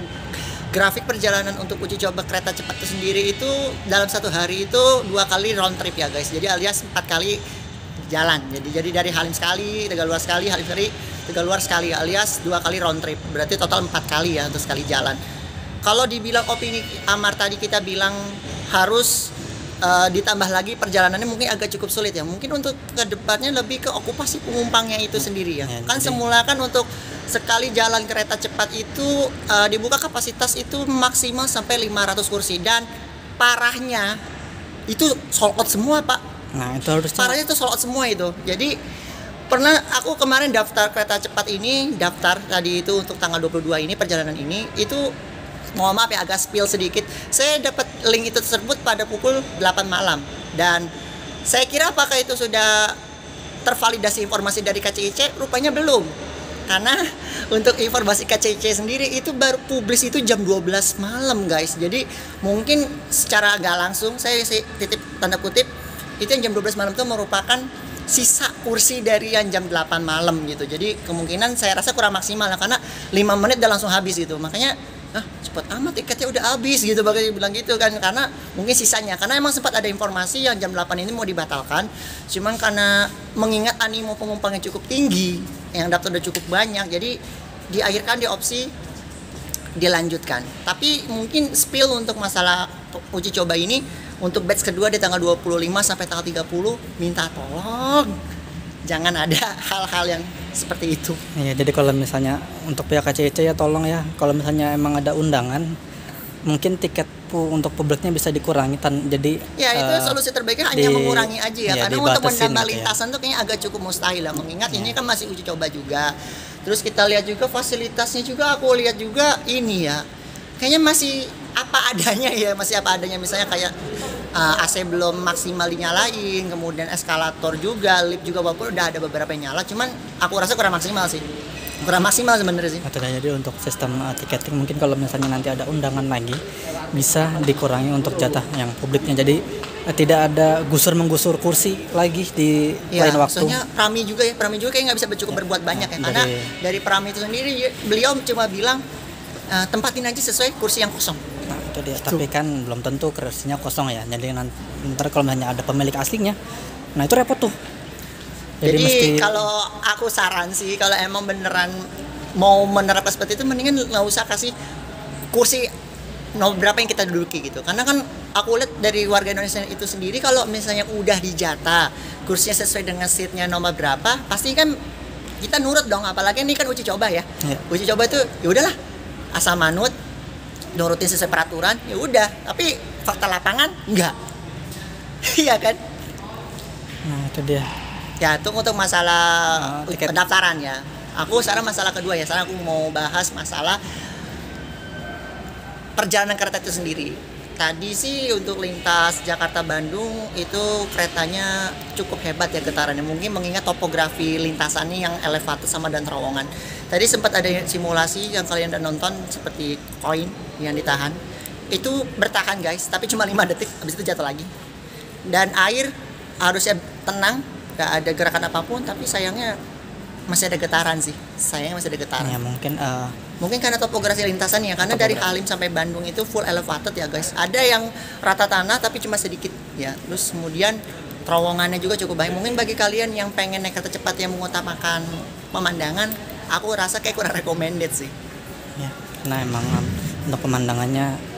Speaker 2: grafik perjalanan untuk uji coba kereta cepat itu sendiri itu dalam satu hari itu 2 kali round trip ya guys, jadi alias 4 kali jalan. Jadi dari Halim sekali, Tegaluar sekali, Halim sekali, Tegaluar sekali, alias 2 kali round trip, berarti total 4 kali ya untuk sekali jalan. Kalau dibilang opini Amar tadi, kita bilang harus ditambah lagi perjalanannya, mungkin agak cukup sulit ya. Mungkin untuk kedepannya lebih ke okupasi pengumpangnya itu sendiri ya. Kan semula kan untuk sekali jalan kereta cepat itu dibuka kapasitas itu maksimal sampai 500 kursi, dan parahnya itu sold out semua, Pak.
Speaker 1: Nah, itu harus
Speaker 2: parahnya itu sold out semua itu. Jadi pernah aku kemarin daftar kereta cepat ini, daftar tadi itu untuk tanggal 22 ini perjalanan ini, itu mohon maaf ya agak spill sedikit. Saya dapat link itu tersebut pada pukul 8 malam, dan saya kira apakah itu sudah tervalidasi informasi dari KCIC? Rupanya belum. Karena untuk informasi KCIC sendiri itu baru publis itu jam 12 malam, guys. Jadi mungkin secara nggak langsung saya titip tanda kutip itu yang jam 12 malam itu merupakan sisa kursi dari yang jam 8 malam gitu. Jadi kemungkinan saya rasa kurang maksimal lah, karena 5 menit udah langsung habis gitu. Makanya cepat amat tiketnya udah habis gitu, bakal bilang gitu kan, karena mungkin sisanya, karena emang sempat ada informasi yang jam 8 ini mau dibatalkan, cuman karena mengingat animo penumpang yang cukup tinggi, yang daftar udah cukup banyak, jadi diakhirkan di opsi dilanjutkan. Tapi mungkin spill untuk masalah uji coba ini untuk batch kedua di tanggal 25 sampai tanggal 30 minta tolong jangan ada hal-hal yang seperti itu.
Speaker 1: Iya, jadi kalau misalnya untuk pihak KCIC ya tolong ya, kalau misalnya emang ada undangan, mungkin tiket untuk publiknya bisa dikurangi. Jadi
Speaker 2: ya itu solusi terbaiknya hanya mengurangi aja ya, karena untuk menambah
Speaker 1: gitu
Speaker 2: lintasan tuh kayaknya agak cukup mustahil lah, mengingat ini kan masih uji coba juga. Terus kita lihat juga fasilitasnya juga, aku lihat juga ini ya, kayaknya masih apa adanya ya, masih apa adanya. Misalnya kayak AC belum maksimal dinyalain, kemudian eskalator juga, lift juga walaupun udah ada beberapa yang nyala, cuman aku rasa kurang maksimal sih. Kurang maksimal sebenarnya sih.
Speaker 1: Atau jadi untuk sistem tiketing mungkin kalau misalnya nanti ada undangan lagi bisa dikurangi untuk jatah yang publiknya. Jadi tidak ada gusur-menggusur kursi lagi di lain waktu.
Speaker 2: Maksudnya Prami juga kayak nggak bisa cukup berbuat banyak ya. Karena dari Prami itu sendiri beliau cuma bilang tempatin aja sesuai kursi yang kosong.
Speaker 1: Nah, itu dia. Tapi kan belum tentu kursinya kosong ya. Jadi nanti kalau misalnya ada pemilik aslinya, nah itu repot tuh.
Speaker 2: Jadi kalau aku saran sih, kalau emang beneran mau menerapkan seperti itu, mendingan nggak usah kasih kursi nomor berapa yang kita duduki gitu. Karena kan aku lihat dari warga Indonesia itu sendiri, kalau misalnya udah dijata kursinya sesuai dengan seatnya nomor berapa, pasti kan kita nurut dong. Apalagi ini kan uji coba ya. Uji coba itu ya udahlah, asal manut, nurutin sesuai peraturan, ya udah. Tapi fakta lapangan enggak. Iya kan?
Speaker 1: Nah itu dia.
Speaker 2: Ya, itu untuk masalah pendaftaran ya. Aku sekarang masalah kedua ya. Sekarang aku mau bahas masalah perjalanan kereta itu sendiri. Tadi sih untuk lintas Jakarta-Bandung itu keretanya cukup hebat ya getarannya. Mungkin mengingat topografi lintasannya yang elevated sama dan terowongan. Tadi sempat ada simulasi yang kalian udah nonton seperti koin yang ditahan. Itu bertahan guys, tapi cuma 5 detik, habis itu jatuh lagi. Dan air harusnya tenang, gak ada gerakan apapun, tapi sayangnya masih ada getaran sih. Sayangnya masih ada getaran.
Speaker 1: Ya
Speaker 2: mungkin karena topografi lintasannya, karena dari Halim sampai Bandung itu full elevated ya guys. Ada yang rata tanah tapi cuma sedikit ya. Terus kemudian terowongannya juga cukup baik. Mungkin bagi kalian yang pengen naik kereta cepat yang mengutamakan pemandangan, aku rasa kayak kurang recommended sih.
Speaker 1: Ya, nah emang untuk pemandangannya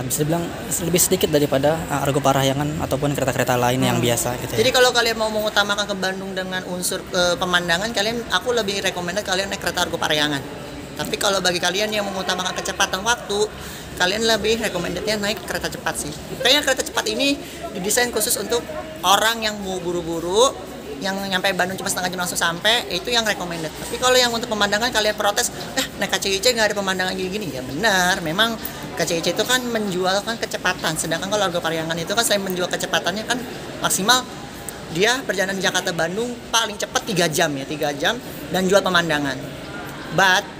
Speaker 1: bisa dibilang lebih sedikit daripada Argo Parahyangan ataupun kereta-kereta lain yang biasa gitu ya.
Speaker 2: Jadi kalau kalian mau mengutamakan ke Bandung dengan unsur pemandangan, aku lebih recommended kalian naik kereta Argo Parahyangan. Tapi kalau bagi kalian yang mengutamakan kecepatan waktu, kalian lebih recommendednya naik kereta cepat sih. Kayaknya kereta cepat ini didesain khusus untuk orang yang mau buru-buru, yang nyampe Bandung cuma setengah jam langsung sampai, itu yang recommended. Tapi kalau yang untuk pemandangan kalian protes, naik KCIC nggak ada pemandangan gini-gini, ya benar. Memang KCIC itu kan menjualkan kecepatan, sedangkan kalau Argo Parahyangan itu kan selain menjual kecepatannya kan maksimal, dia perjalanan Jakarta Bandung paling cepat 3 jam ya, 3 jam dan jual pemandangan. But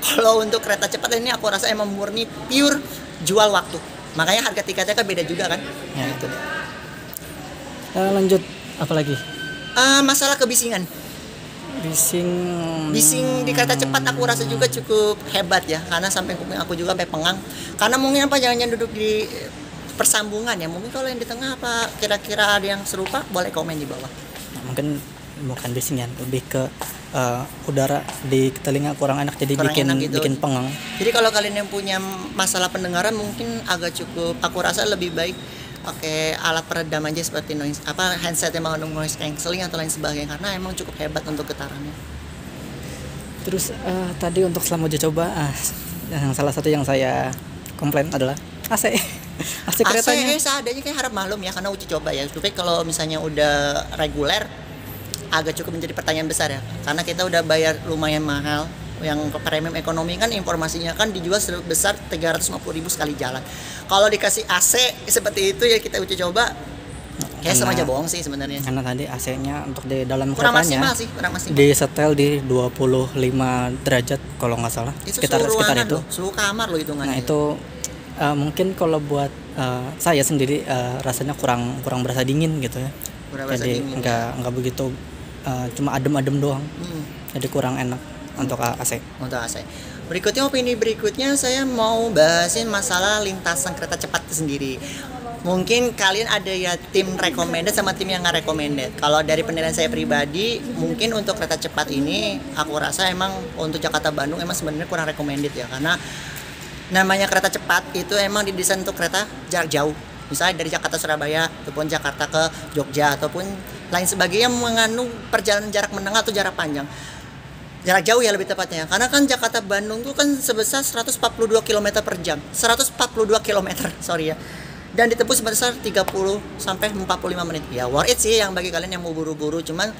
Speaker 2: kalau untuk kereta cepat ini aku rasa emang murni pure jual waktu. Makanya harga tiketnya kan beda juga kan.
Speaker 1: Ya itu. Lanjut apa lagi?
Speaker 2: Masalah kebisingan. Bising di kereta cepat aku rasa juga cukup hebat ya, karena sampai kuping aku juga sampai pengang. Karena mungkin jangan duduk di persambungan ya. Mungkin kalau yang di tengah apa kira-kira ada yang serupa, boleh komen di bawah.
Speaker 1: Nah, mungkin bukan bising ya, lebih ke udara di telinga kurang enak, jadi bikin pengang.
Speaker 2: Jadi kalau kalian yang punya masalah pendengaran mungkin agak cukup, aku rasa lebih baik pakai alat peredam aja seperti handset yang mengandung noise cancelling atau lain sebagainya, karena emang cukup hebat untuk getarannya.
Speaker 1: Terus tadi untuk selama uji coba yang salah satu yang saya komplain adalah AC. AC keretanya
Speaker 2: seadanya kayak harap maklum ya, karena uji coba ya. Tapi kalau misalnya udah reguler agak cukup menjadi pertanyaan besar ya, karena kita udah bayar lumayan mahal. Yang premium ekonomi kan informasinya kan dijual sebesar 350.000 sekali jalan. Kalau dikasih AC seperti itu ya kita uji coba, kayak sama aja bohong sih sebenarnya.
Speaker 1: Karena tadi AC-nya untuk di dalam
Speaker 2: kurang
Speaker 1: keretanya
Speaker 2: kurang maksimal.
Speaker 1: Di setel di 25 derajat kalau nggak salah.
Speaker 2: Itu
Speaker 1: sekitar itu.
Speaker 2: Seluruh kamar loh hitungannya.
Speaker 1: Nah itu mungkin kalau buat saya sendiri rasanya kurang berasa dingin gitu ya. Jadi nggak begitu, cuma adem-adem doang. Jadi kurang enak untuk AC.
Speaker 2: Berikutnya opini berikutnya saya mau bahasin masalah lintasan kereta cepat itu sendiri. Mungkin kalian ada ya tim recommended sama tim yang nggak recommended. Kalau dari penilaian saya pribadi, mungkin untuk kereta cepat ini aku rasa emang untuk Jakarta Bandung emang sebenarnya kurang recommended ya, karena namanya kereta cepat itu emang didesain untuk kereta jarak jauh. Misalnya dari Jakarta Surabaya ataupun Jakarta ke Jogja ataupun lain sebagainya mengandung perjalanan jarak menengah atau jarak panjang. Jarak jauh ya lebih tepatnya. Karena kan Jakarta Bandung itu kan sebesar 142 km per jam. 142 km, sorry ya. Dan ditempuh sebesar 30 sampai 45 menit. Ya worth it sih yang bagi kalian yang mau buru-buru, cuman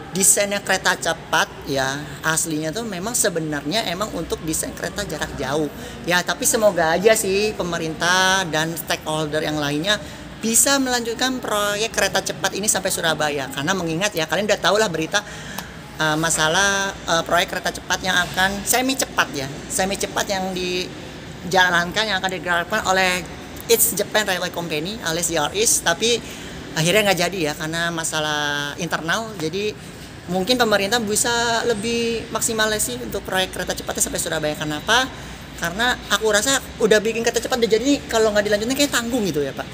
Speaker 2: desainnya kereta cepat ya aslinya tuh memang sebenarnya emang untuk desain kereta jarak jauh ya, tapi semoga aja sih pemerintah dan stakeholder yang lainnya bisa melanjutkan proyek kereta cepat ini sampai Surabaya, karena mengingat ya kalian udah tahu lah berita masalah proyek kereta cepat yang akan semi cepat yang dijalankan, yang akan digerakkan oleh East Japan Railway Company alias JRS, tapi akhirnya nggak jadi ya karena masalah internal. Jadi mungkin pemerintah bisa lebih maksimal sih untuk proyek kereta cepatnya sampai Surabaya. Kenapa? Karena aku rasa udah bikin kereta cepat udah jadi nih, kalau nggak dilanjutin kayak tanggung gitu ya Pak.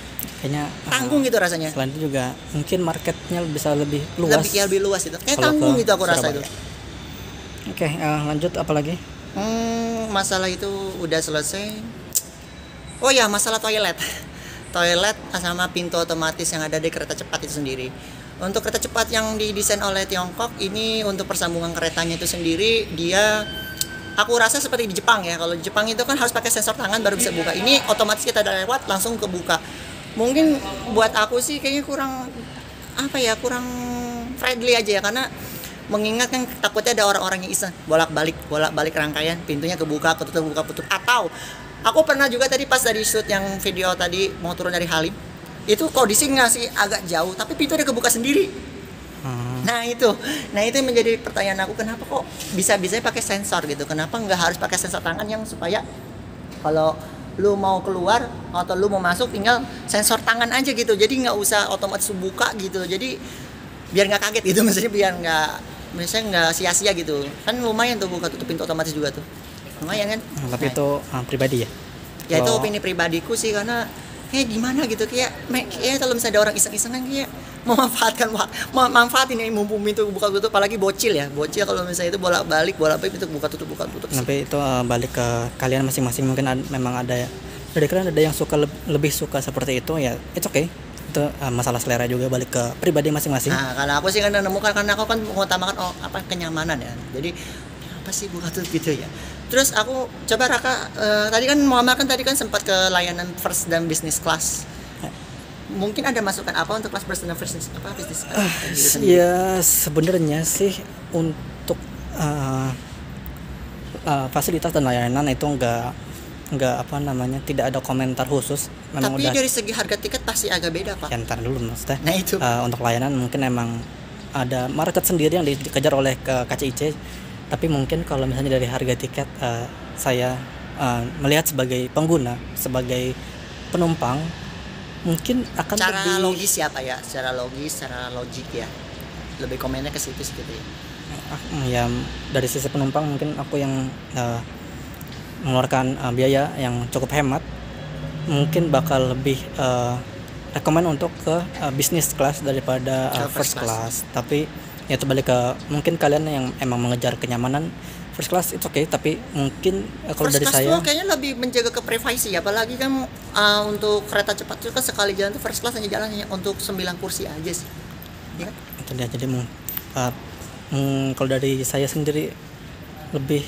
Speaker 1: Kayaknya
Speaker 2: Tanggung gitu rasanya.
Speaker 1: Selain itu juga mungkin marketnya bisa lebih luas.
Speaker 2: Lebih luas itu. Kayak
Speaker 1: kalau
Speaker 2: tanggung
Speaker 1: ke
Speaker 2: gitu aku rasa itu.
Speaker 1: Surabaya. Oke, lanjut apa lagi?
Speaker 2: Masalah itu udah selesai. Oh ya, masalah toilet. Toilet sama pintu otomatis yang ada di kereta cepat itu sendiri. Untuk kereta cepat yang didesain oleh Tiongkok ini untuk persambungan keretanya itu sendiri, dia aku rasa seperti di Jepang ya. Kalau di Jepang itu kan harus pakai sensor tangan baru bisa buka. Ini otomatis kita udah lewat langsung kebuka. Mungkin buat aku sih kayaknya kurang kurang friendly aja ya, karena mengingat kan takutnya ada orang-orang yang iseng bolak-balik rangkaian, pintunya kebuka ketutup. Atau aku pernah juga tadi pas dari shoot yang video tadi mau turun dari Halim, itu kondisi ngasih agak jauh tapi pintu udah kebuka sendiri. Nah itu yang menjadi pertanyaan aku, kenapa kok bisa-bisanya pakai sensor gitu, kenapa nggak harus pakai sensor tangan yang supaya kalau lu mau keluar atau lu mau masuk tinggal sensor tangan aja gitu, jadi nggak usah otomatis buka gitu, jadi biar nggak kaget gitu, maksudnya biar nggak sia-sia gitu kan, lumayan tuh buka tutup pintu otomatis juga tuh, lumayan kan.
Speaker 1: Tapi itu pribadi ya?
Speaker 2: Ya itu opini pribadiku sih, karena kayak gimana gitu, kayak kalau misalnya ada orang iseng-iseng kan kayak manfaatin ya, mumpung pintu buka tutup, apalagi bocil kalau misalnya itu bolak-balik pintu buka tutup.
Speaker 1: Tapi itu balik ke kalian masing-masing, mungkin memang ada dari kalian ada yang lebih suka seperti itu ya, it's okay. Itu masalah selera juga, balik ke pribadi masing-masing.
Speaker 2: Nah, kalau aku sih kan menemukan, karena aku kan mengutamakan kenyamanan ya. Jadi apa sih buka tutup gitu ya. Terus aku coba Raka tadi kan Muhammad kan sempat ke layanan first dan business class. Mungkin ada masukan apa untuk kelas first dan business class?
Speaker 1: Ya sebenarnya sih untuk fasilitas dan layanan itu enggak tidak ada komentar khusus. Memang
Speaker 2: tapi dari segi harga tiket pasti agak beda Pak.
Speaker 1: Ya, ntar dulu maksudnya.
Speaker 2: Nah itu.
Speaker 1: Untuk layanan mungkin emang ada market sendiri yang dikejar oleh KCIC. Tapi mungkin kalau misalnya dari harga tiket, saya melihat sebagai pengguna, sebagai penumpang, mungkin akan
Speaker 2: secara
Speaker 1: lebih
Speaker 2: logis ya Pak ya, secara logik ya, lebih komennya ke situ gitu ya.
Speaker 1: Ya dari sisi penumpang mungkin aku yang mengeluarkan biaya yang cukup hemat, mungkin bakal lebih rekomen untuk ke business class daripada first class. Tapi ya itu balik ke mungkin kalian yang emang mengejar kenyamanan, first class itu oke, tapi mungkin kalau dari saya
Speaker 2: kayaknya lebih menjaga ke privasi ya, apalagi kan untuk kereta cepat itu kan sekali jalan tuh first class hanya jalan untuk 9 kursi aja sih ya kan?
Speaker 1: Itu dia, jadi kalau dari saya sendiri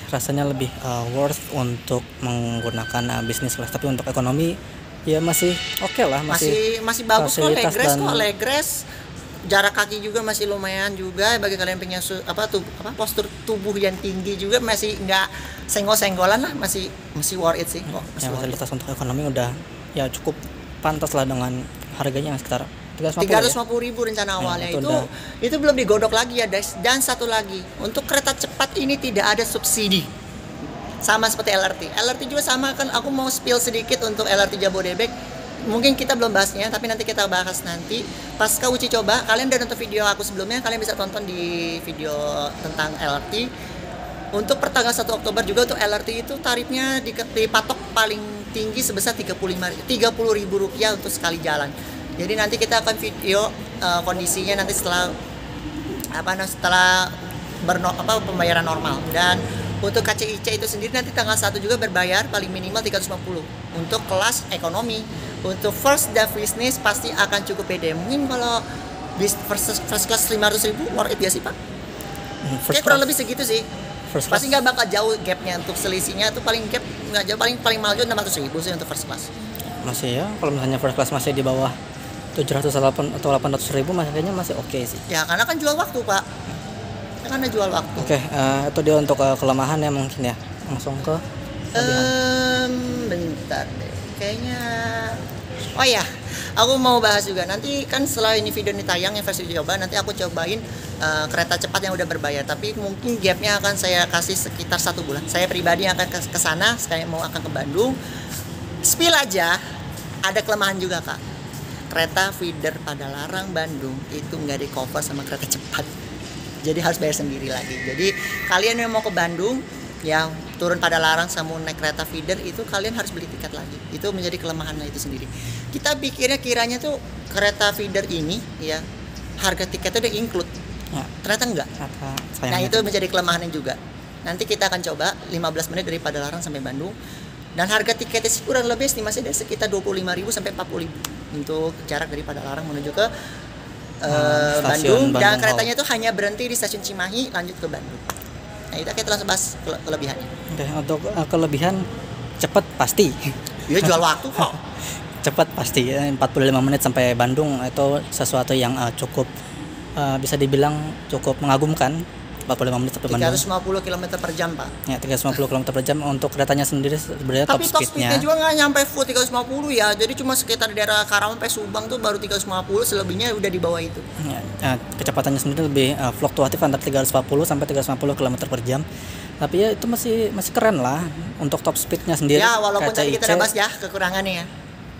Speaker 1: rasanya lebih worth untuk menggunakan business class. Tapi untuk ekonomi ya masih oke lah, masih
Speaker 2: bagus kok, legres, jarak kaki juga masih lumayan juga bagi kalian punya postur tubuh yang tinggi juga, masih nggak senggol-senggolan lah, masih worth it sih kok.
Speaker 1: Ya, fasilitas untuk ekonomi udah ya cukup pantas lah dengan harganya yang sekitar
Speaker 2: 350.000 rencana awalnya. Itu belum digodok lagi ya guys. Dan satu lagi, untuk kereta cepat ini tidak ada subsidi, sama seperti LRT juga sama kan. Aku mau spill sedikit untuk LRT Jabodebek, mungkin kita belum bahasnya, tapi nanti kita bahas nanti pasca uji coba. Kalian udah nonton video aku sebelumnya, kalian bisa tonton di video tentang LRT. Untuk pertanggal 1 Oktober juga untuk LRT itu tarifnya dipatok paling tinggi sebesar Rp30.000 untuk sekali jalan. Jadi nanti kita akan video kondisinya nanti setelah pembayaran normal. Dan Untuk KCIC itu sendiri nanti tanggal 1 juga berbayar paling minimal 350 untuk kelas ekonomi. Untuk first dan business pasti akan cukup beda. Mungkin kalau first class 500.000 worth it ya sih Pak? Kayak kurang lebih segitu sih. Pasti nggak bakal jauh gapnya, untuk selisihnya tuh paling gap nggak jauh, paling mahal juga 600.000 sih untuk first class.
Speaker 1: Masih ya, kalau misalnya first class masih di bawah 700 atau 800.000 kayaknya masih oke sih.
Speaker 2: Ya karena kan jual waktu Pak. Karena jual waktu.
Speaker 1: Oke, itu dia untuk kelemahan ya mungkin ya. Langsung ke
Speaker 2: bentar deh. Kayaknya oh ya, aku mau bahas juga. Nanti kan setelah ini video ini tayang yang versi coba, nanti aku cobain kereta cepat yang udah berbayar. Tapi mungkin gapnya akan saya kasih sekitar 1 bulan. Saya pribadi akan ke sana, saya mau akan ke Bandung. Spill aja, ada kelemahan juga Kak. Kereta feeder Padalarang Bandung itu nggak di cover sama kereta cepat. Jadi harus bayar sendiri lagi. Jadi kalian yang mau ke Bandung, yang turun Padalarang sama naik kereta feeder itu kalian harus beli tiket lagi. Itu menjadi kelemahannya itu sendiri. Kita pikirnya kiranya tuh kereta feeder ini ya harga tiketnya udah include.
Speaker 1: ya,
Speaker 2: Ternyata enggak. Nah itu menjadi kelemahannya juga. Nanti kita akan coba 15 menit dari Padalarang sampai Bandung. Dan harga tiketnya sih kurang lebih estimasi dari sekitar 25.000 sampai 40.000 untuk jarak dari Padalarang menuju ke Bandung. Dan keretanya itu hanya berhenti di stasiun Cimahi lanjut ke Bandung. Nah itu kita langsung bahas kelebihannya.
Speaker 1: Oke, untuk kelebihan cepat pasti.
Speaker 2: Dia jual waktu kok.
Speaker 1: Cepat pasti, 45 menit sampai Bandung itu sesuatu yang cukup bisa dibilang cukup mengagumkan. 45 menit sampai Bandung.
Speaker 2: 350 km per jam Pak.
Speaker 1: Ya, 350 km per jam. Untuk keretanya sendiri sebenarnya top
Speaker 2: Tapi top
Speaker 1: speednya
Speaker 2: speednya juga nggak nyampe full 350 ya. Jadi cuma sekitar di daerah Karawang sampai Subang tuh baru 350, selebihnya udah di bawah itu.
Speaker 1: ya, kecepatannya sendiri lebih fluktuatif antara 340 sampai 350 km per jam. Tapi ya itu masih keren lah untuk top speednya sendiri.
Speaker 2: Ya walaupun tadi
Speaker 1: KCIC,
Speaker 2: kita udah bahas ya kekurangannya ya.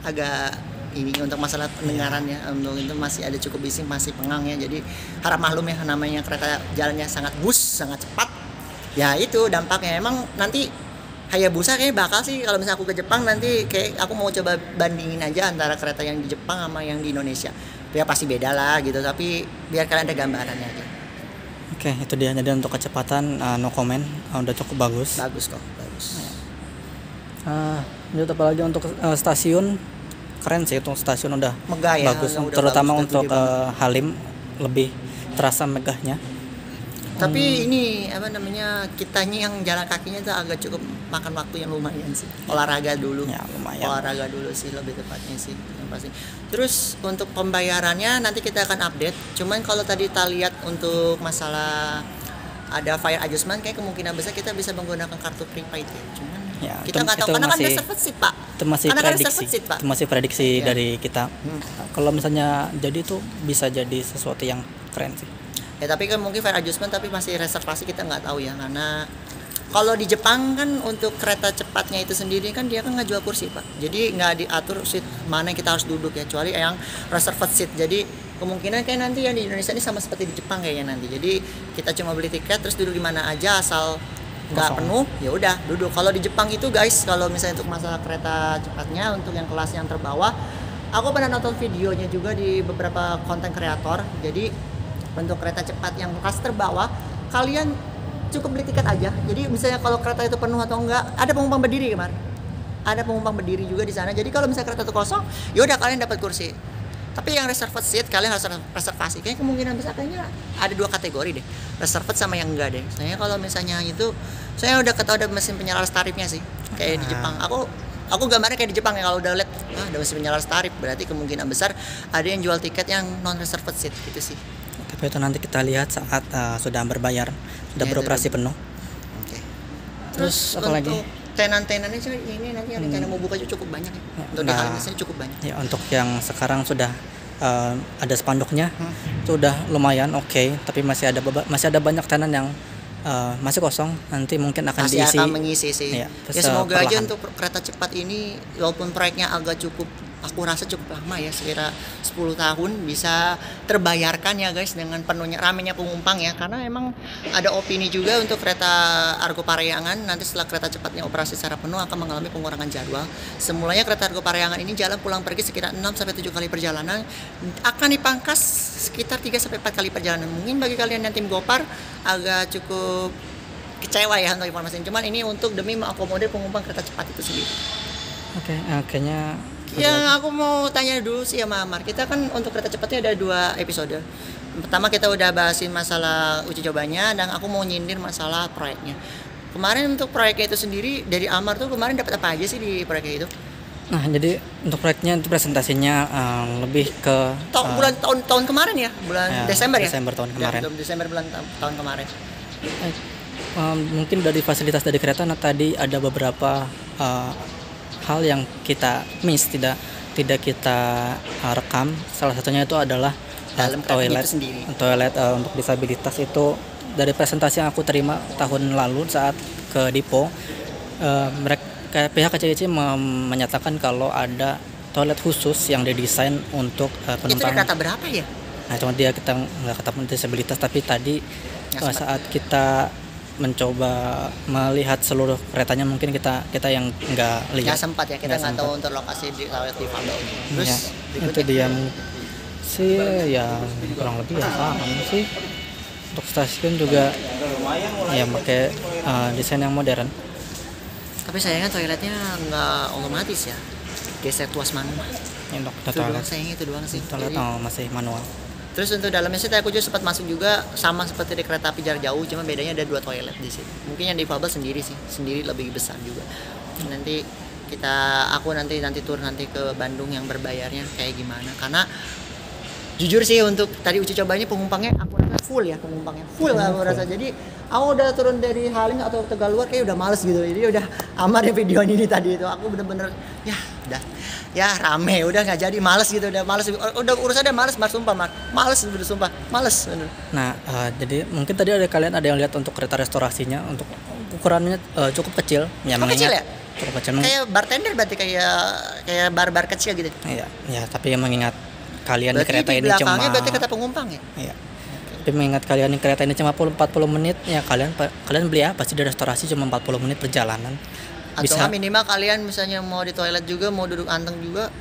Speaker 2: Agak ini untuk masalah pendengarannya, untuk itu masih ada cukup bising, masih pengang ya. Jadi harap maklum ya, namanya kereta jalannya sangat bus, sangat cepat. Ya itu dampaknya. Emang nanti Hayabusa kayak bakal sih kalau misalnya aku ke Jepang nanti kayak aku mau coba bandingin aja antara kereta yang di Jepang sama yang di Indonesia. Ya pasti beda lah gitu, tapi biar kalian ada gambarannya aja.
Speaker 1: Oke, itu dia. Jadi untuk kecepatan no comment, udah cukup bagus.
Speaker 2: Bagus kok, bagus.
Speaker 1: Lanjut apa lagi untuk stasiun, keren sih untuk stasiun udah
Speaker 2: Megah ya,
Speaker 1: bagus,
Speaker 2: udah
Speaker 1: terutama
Speaker 2: bagus,
Speaker 1: untuk
Speaker 2: gede banget.
Speaker 1: Halim lebih terasa megahnya.
Speaker 2: Tapi ini apa namanya, kitanya yang jalan kakinya tuh agak cukup makan waktu yang lumayan sih. Olahraga dulu.
Speaker 1: Ya, lumayan.
Speaker 2: Olahraga dulu sih lebih tepatnya sih yang pasti. Terus untuk pembayarannya nanti kita akan update. Cuman kalau tadi kita lihat untuk masalah ada fare adjustment, kayak kemungkinan besar kita bisa menggunakan kartu prepaid ya. Cuman
Speaker 1: Ya,
Speaker 2: kita nggak tahu
Speaker 1: itu
Speaker 2: karena kan
Speaker 1: masih-
Speaker 2: reserved seat Pak.
Speaker 1: Itu masih
Speaker 2: Karena kan
Speaker 1: prediksi.
Speaker 2: reserved seat, Pak.
Speaker 1: Itu masih prediksi
Speaker 2: Ya.
Speaker 1: dari kita. Kalau misalnya jadi itu bisa jadi sesuatu yang keren sih.
Speaker 2: Ya tapi kan mungkin fare adjustment tapi masih reservasi kita nggak tahu ya, karena kalau di Jepang kan untuk kereta cepatnya itu sendiri kan dia kan nggak jual kursi Pak, jadi nggak diatur seat mana yang kita harus duduk ya, kecuali yang reserved seat. Jadi kemungkinan kayak nanti yang di Indonesia ini sama seperti di Jepang kayaknya nanti, jadi kita cuma beli tiket terus duduk di mana aja asal nggak
Speaker 1: Kosong.
Speaker 2: penuh ya udah duduk. Kalau di Jepang itu guys, kalau misalnya untuk masalah kereta cepatnya untuk yang kelas yang terbawah, aku pernah nonton videonya juga di beberapa konten kreator. Jadi untuk kereta cepat yang kelas terbawah, kalian cukup beli tiket aja. Jadi misalnya kalau kereta itu penuh atau enggak, ada penumpang berdiri kemarin. Ada penumpang berdiri juga di sana. Jadi kalau misalnya kereta itu kosong, ya udah kalian dapat kursi. Tapi yang reserved seat kalian harus reservasi. Kayaknya kemungkinan besar kayaknya ada 2 kategori deh. Reserved sama yang enggak deh. Saya kalau misalnya itu, saya udah ketahui ada mesin penyelaras tarifnya sih. Kayak di Jepang. Aku gambarnya kayak di Jepang ya, kalau udah lihat ada mesin penyelaras tarif, berarti kemungkinan besar ada yang jual tiket yang non reserved seat gitu sih.
Speaker 1: Tapi itu nanti kita lihat saat sudah berbayar, sudah
Speaker 2: Ya,
Speaker 1: beroperasi penuh.
Speaker 2: Oke.
Speaker 1: Terus apa
Speaker 2: untuk
Speaker 1: lagi?
Speaker 2: tenan-tenannya sih ini nanti yang rencana mau buka juga cukup banyak ya. Untuk di
Speaker 1: Nah.
Speaker 2: Halim sini cukup banyak.
Speaker 1: Ya, untuk yang sekarang sudah ada spanduknya, itu udah lumayan oke. Tapi masih ada banyak tenan yang masih kosong. Nanti mungkin akan
Speaker 2: Masih
Speaker 1: diisi.
Speaker 2: akan mengisi sih.
Speaker 1: Iya,
Speaker 2: Ya semoga aja
Speaker 1: perlahan.
Speaker 2: untuk kereta cepat ini walaupun proyeknya agak cukup, aku rasa cukup lama ya, sekira 10 tahun bisa terbayarkan ya guys dengan penuhnya ramenya penumpang ya, karena emang ada opini juga untuk kereta Argo Parayangan nanti setelah kereta cepatnya operasi secara penuh akan mengalami pengurangan jadwal. Semulanya kereta Argo Parayangan ini jalan pulang pergi sekitar 6 sampai 7 kali perjalanan, akan dipangkas sekitar 3 sampai 4 kali perjalanan. Mungkin bagi kalian yang tim Gopar agak cukup kecewa ya untuk informasi. Cuman ini untuk demi mengakomodir penumpang kereta cepat itu sendiri.
Speaker 1: Oke, kayaknya
Speaker 2: Yang aku mau tanya dulu sih sama Amar, kita kan untuk kereta cepatnya ada 2 episode. Pertama kita udah bahasin masalah uji cobanya, dan aku mau nyindir masalah proyeknya. Kemarin untuk proyeknya itu sendiri dari Amar tuh kemarin dapat apa aja sih di proyeknya itu?
Speaker 1: Nah, jadi untuk proyeknya itu presentasinya lebih ke
Speaker 2: Bulan tahun kemarin ya, bulan Desember ya.
Speaker 1: Desember tahun kemarin.
Speaker 2: Desember bulan tahun kemarin.
Speaker 1: Mungkin dari fasilitas dari kereta, nah tadi ada beberapa hal yang kita miss, tidak kita rekam. Salah satunya itu adalah
Speaker 2: Dalam kereta itu sendiri.
Speaker 1: Toilet untuk disabilitas itu dari presentasi yang aku terima tahun lalu saat ke Dipo, pihak KCIC menyatakan kalau ada toilet khusus yang didesain untuk
Speaker 2: Itu
Speaker 1: penumpang.
Speaker 2: di kereta berapa ya?
Speaker 1: Nah, cuma kita nggak ketemu disabilitas, tapi tadi saat kita mencoba melihat seluruh keretanya, mungkin kita yang nggak lihat.
Speaker 2: Nggak sempat ya, kita nggak tahu untuk lokasi di toilet di Fabel. Terus
Speaker 1: Ya, itu dia sih ya kurang lebih ya paham sih. Untuk stasiun juga ya pakai desain yang modern.
Speaker 2: Tapi sayangnya toiletnya nggak otomatis ya, geser tuas manual.
Speaker 1: Untuk
Speaker 2: Itu
Speaker 1: toilet,
Speaker 2: doang, sayangnya itu doang sih.
Speaker 1: toilet
Speaker 2: Jadi-
Speaker 1: masih manual.
Speaker 2: Terus untuk dalamnya sih aku juga sempat masuk juga, sama seperti di kereta api jarak jauh, cuma bedanya ada 2 toilet di sini. Mungkin yang di Fabel sendiri sih, sendiri lebih besar juga. Nanti aku nanti turun nanti ke Bandung yang berbayarnya kayak gimana, karena jujur sih untuk tadi uji cobanya penumpangnya aku rasa full ya, full aku rasa. Jadi aku udah turun dari Halim atau Tegaluar kayak udah males gitu. Jadi udah Amar ya video ini tadi itu aku bener-bener ya udah ya rame, udah nggak jadi, males gitu, udah males, udah urusannya males sumpah males udah sumpah males bener.
Speaker 1: Nah, jadi mungkin tadi kalian ada yang lihat untuk kereta restorasinya, untuk ukurannya cukup kecil. Ya,
Speaker 2: Oh, kecil ya?
Speaker 1: Cukup kecil.
Speaker 2: Kayak bartender berarti, kayak bar kecil gitu.
Speaker 1: Iya, tapi yang mengingat kalian
Speaker 2: Berarti
Speaker 1: di kereta
Speaker 2: di
Speaker 1: ini cuma
Speaker 2: belakangnya berarti kereta penumpang ya?
Speaker 1: Iya. Tapi mengingat kalian di kereta ini cuma 40 menit, ya kalian beli apa sih di restorasi cuma 40 menit perjalanan.
Speaker 2: Atau
Speaker 1: Bisa
Speaker 2: minimal kalian misalnya mau di toilet juga, mau duduk anteng juga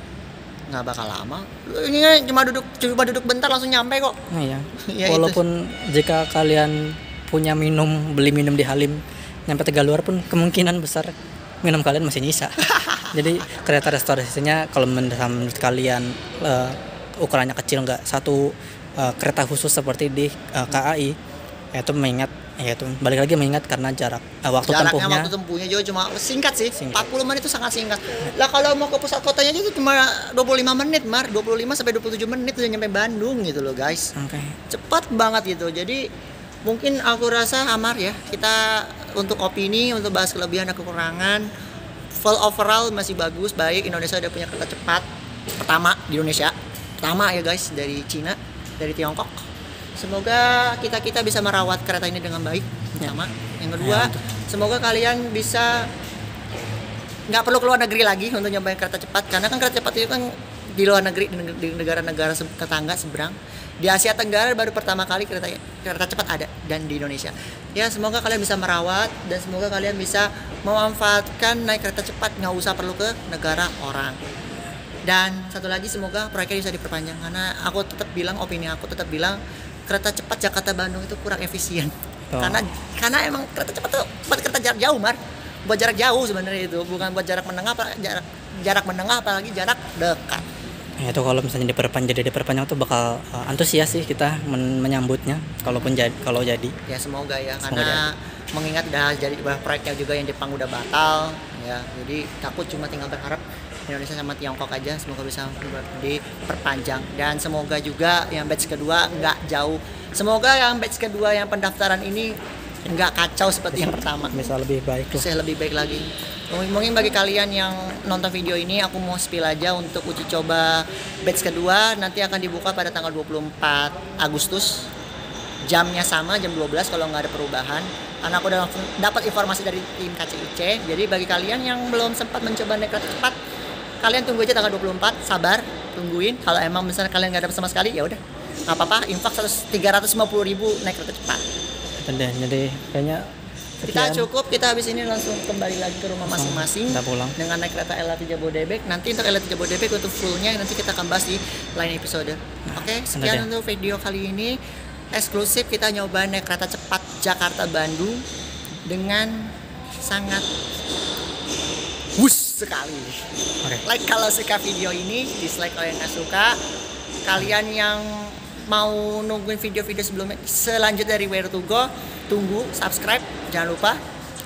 Speaker 2: nggak bakal lama. Ini cuma duduk bentar langsung nyampe kok.
Speaker 1: iya.
Speaker 2: Ya,
Speaker 1: Walaupun jika kalian punya beli minum di Halim, nyampe Tegaluar pun kemungkinan besar minum kalian masih nyisa. Jadi kereta restorasinya kalau menurut kalian ukurannya kecil, nggak satu kereta khusus seperti di KAI, yaitu balik lagi mengingat karena waktu
Speaker 2: Jaraknya,
Speaker 1: tempuhnya.
Speaker 2: waktu tempuhnya juga cuma singkat sih.
Speaker 1: Singkat.
Speaker 2: 40 menit itu sangat singkat. Lah kalau mau ke pusat kotanya itu cuma 25 menit, 25 sampai 27 menit udah nyampe Bandung gitu loh, guys.
Speaker 1: Oke.
Speaker 2: Cepat banget gitu. Jadi mungkin aku rasa Amar ya, kita untuk opini, untuk bahas kelebihan dan kekurangan, full overall masih bagus, baik. Indonesia udah punya kereta cepat pertama di Indonesia. Pertama ya guys, dari Cina, dari Tiongkok. Semoga kita bisa merawat kereta ini dengan baik. Pertama, yang kedua, semoga kalian bisa nggak perlu keluar negeri lagi untuk nyobain kereta cepat, karena kan kereta cepat itu kan di luar negeri, di negara-negara tetangga seberang. Di Asia Tenggara baru pertama kali kereta cepat ada, dan di Indonesia. Ya, semoga kalian bisa merawat dan semoga kalian bisa memanfaatkan naik kereta cepat, nggak usah perlu ke negara orang. Dan satu lagi, semoga proyeknya bisa diperpanjang, karena aku tetap bilang, opini aku tetap bilang kereta cepat Jakarta Bandung itu kurang efisien.
Speaker 1: Oh.
Speaker 2: Karena emang kereta cepat tuh buat kereta jarak jauh, Mar. Buat jarak jauh sebenarnya itu, bukan buat jarak menengah, jarak menengah apalagi jarak dekat.
Speaker 1: Ya, itu kalau misalnya diperpanjang tuh bakal antusias sih kita menyambutnya kalau jadi.
Speaker 2: Ya semoga ya, karena mengingat udah jadi proyeknya juga yang Jepang udah batal ya. Jadi takut cuma tinggal berharap Indonesia sama Tiongkok aja, semoga bisa diperpanjang. Dan semoga juga yang batch kedua nggak jauh. Semoga yang batch kedua yang pendaftaran ini nggak kacau seperti yang pertama.
Speaker 1: Bisa lebih baik loh.
Speaker 2: Bisa lebih baik lagi. Mungkin bagi kalian yang nonton video ini, aku mau spill aja untuk uji coba batch kedua nanti akan dibuka pada tanggal 24 Agustus. Jamnya sama, jam 12 kalau nggak ada perubahan. Karena aku udah dapat informasi dari tim KCIC. Jadi bagi kalian yang belum sempat mencoba naik kereta cepat, kalian tunggu aja tanggal 24, sabar, tungguin. Kalau emang misalnya kalian nggak dapat sama sekali, ya udah, nggak apa-apa. Infak 350.000 naik kereta cepat.
Speaker 1: Jadi kayaknya
Speaker 2: Kita cukup, kita habis ini langsung kembali lagi ke rumah masing-masing
Speaker 1: kita pulang
Speaker 2: dengan naik kereta LRT Jabodebek. Nanti untuk LRT Jabodebek untuk fullnya nanti kita akan bahas di lain episode. Oke, sekian untuk video kali ini. Eksklusif kita nyoba naik kereta cepat Jakarta Bandung dengan sangat wuss sekali.
Speaker 1: Oke.
Speaker 2: Like kalau suka video ini, dislike kalau yang nggak suka. Kalian yang mau nungguin video-video sebelumnya selanjutnya dari Where to Go, tunggu, subscribe, jangan lupa.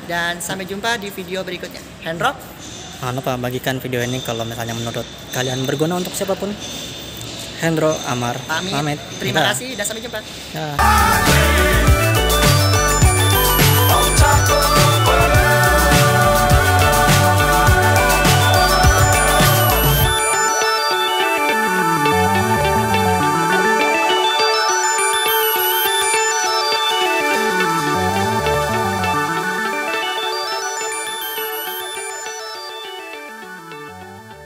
Speaker 2: Dan sampai jumpa di video berikutnya. Hendro,
Speaker 1: Jangan lupa bagikan video ini kalau misalnya menurut kalian berguna untuk siapapun. Hendro Amar
Speaker 2: pamit. Terima
Speaker 1: Dah.
Speaker 2: kasih dan sampai jumpa.
Speaker 1: Dah.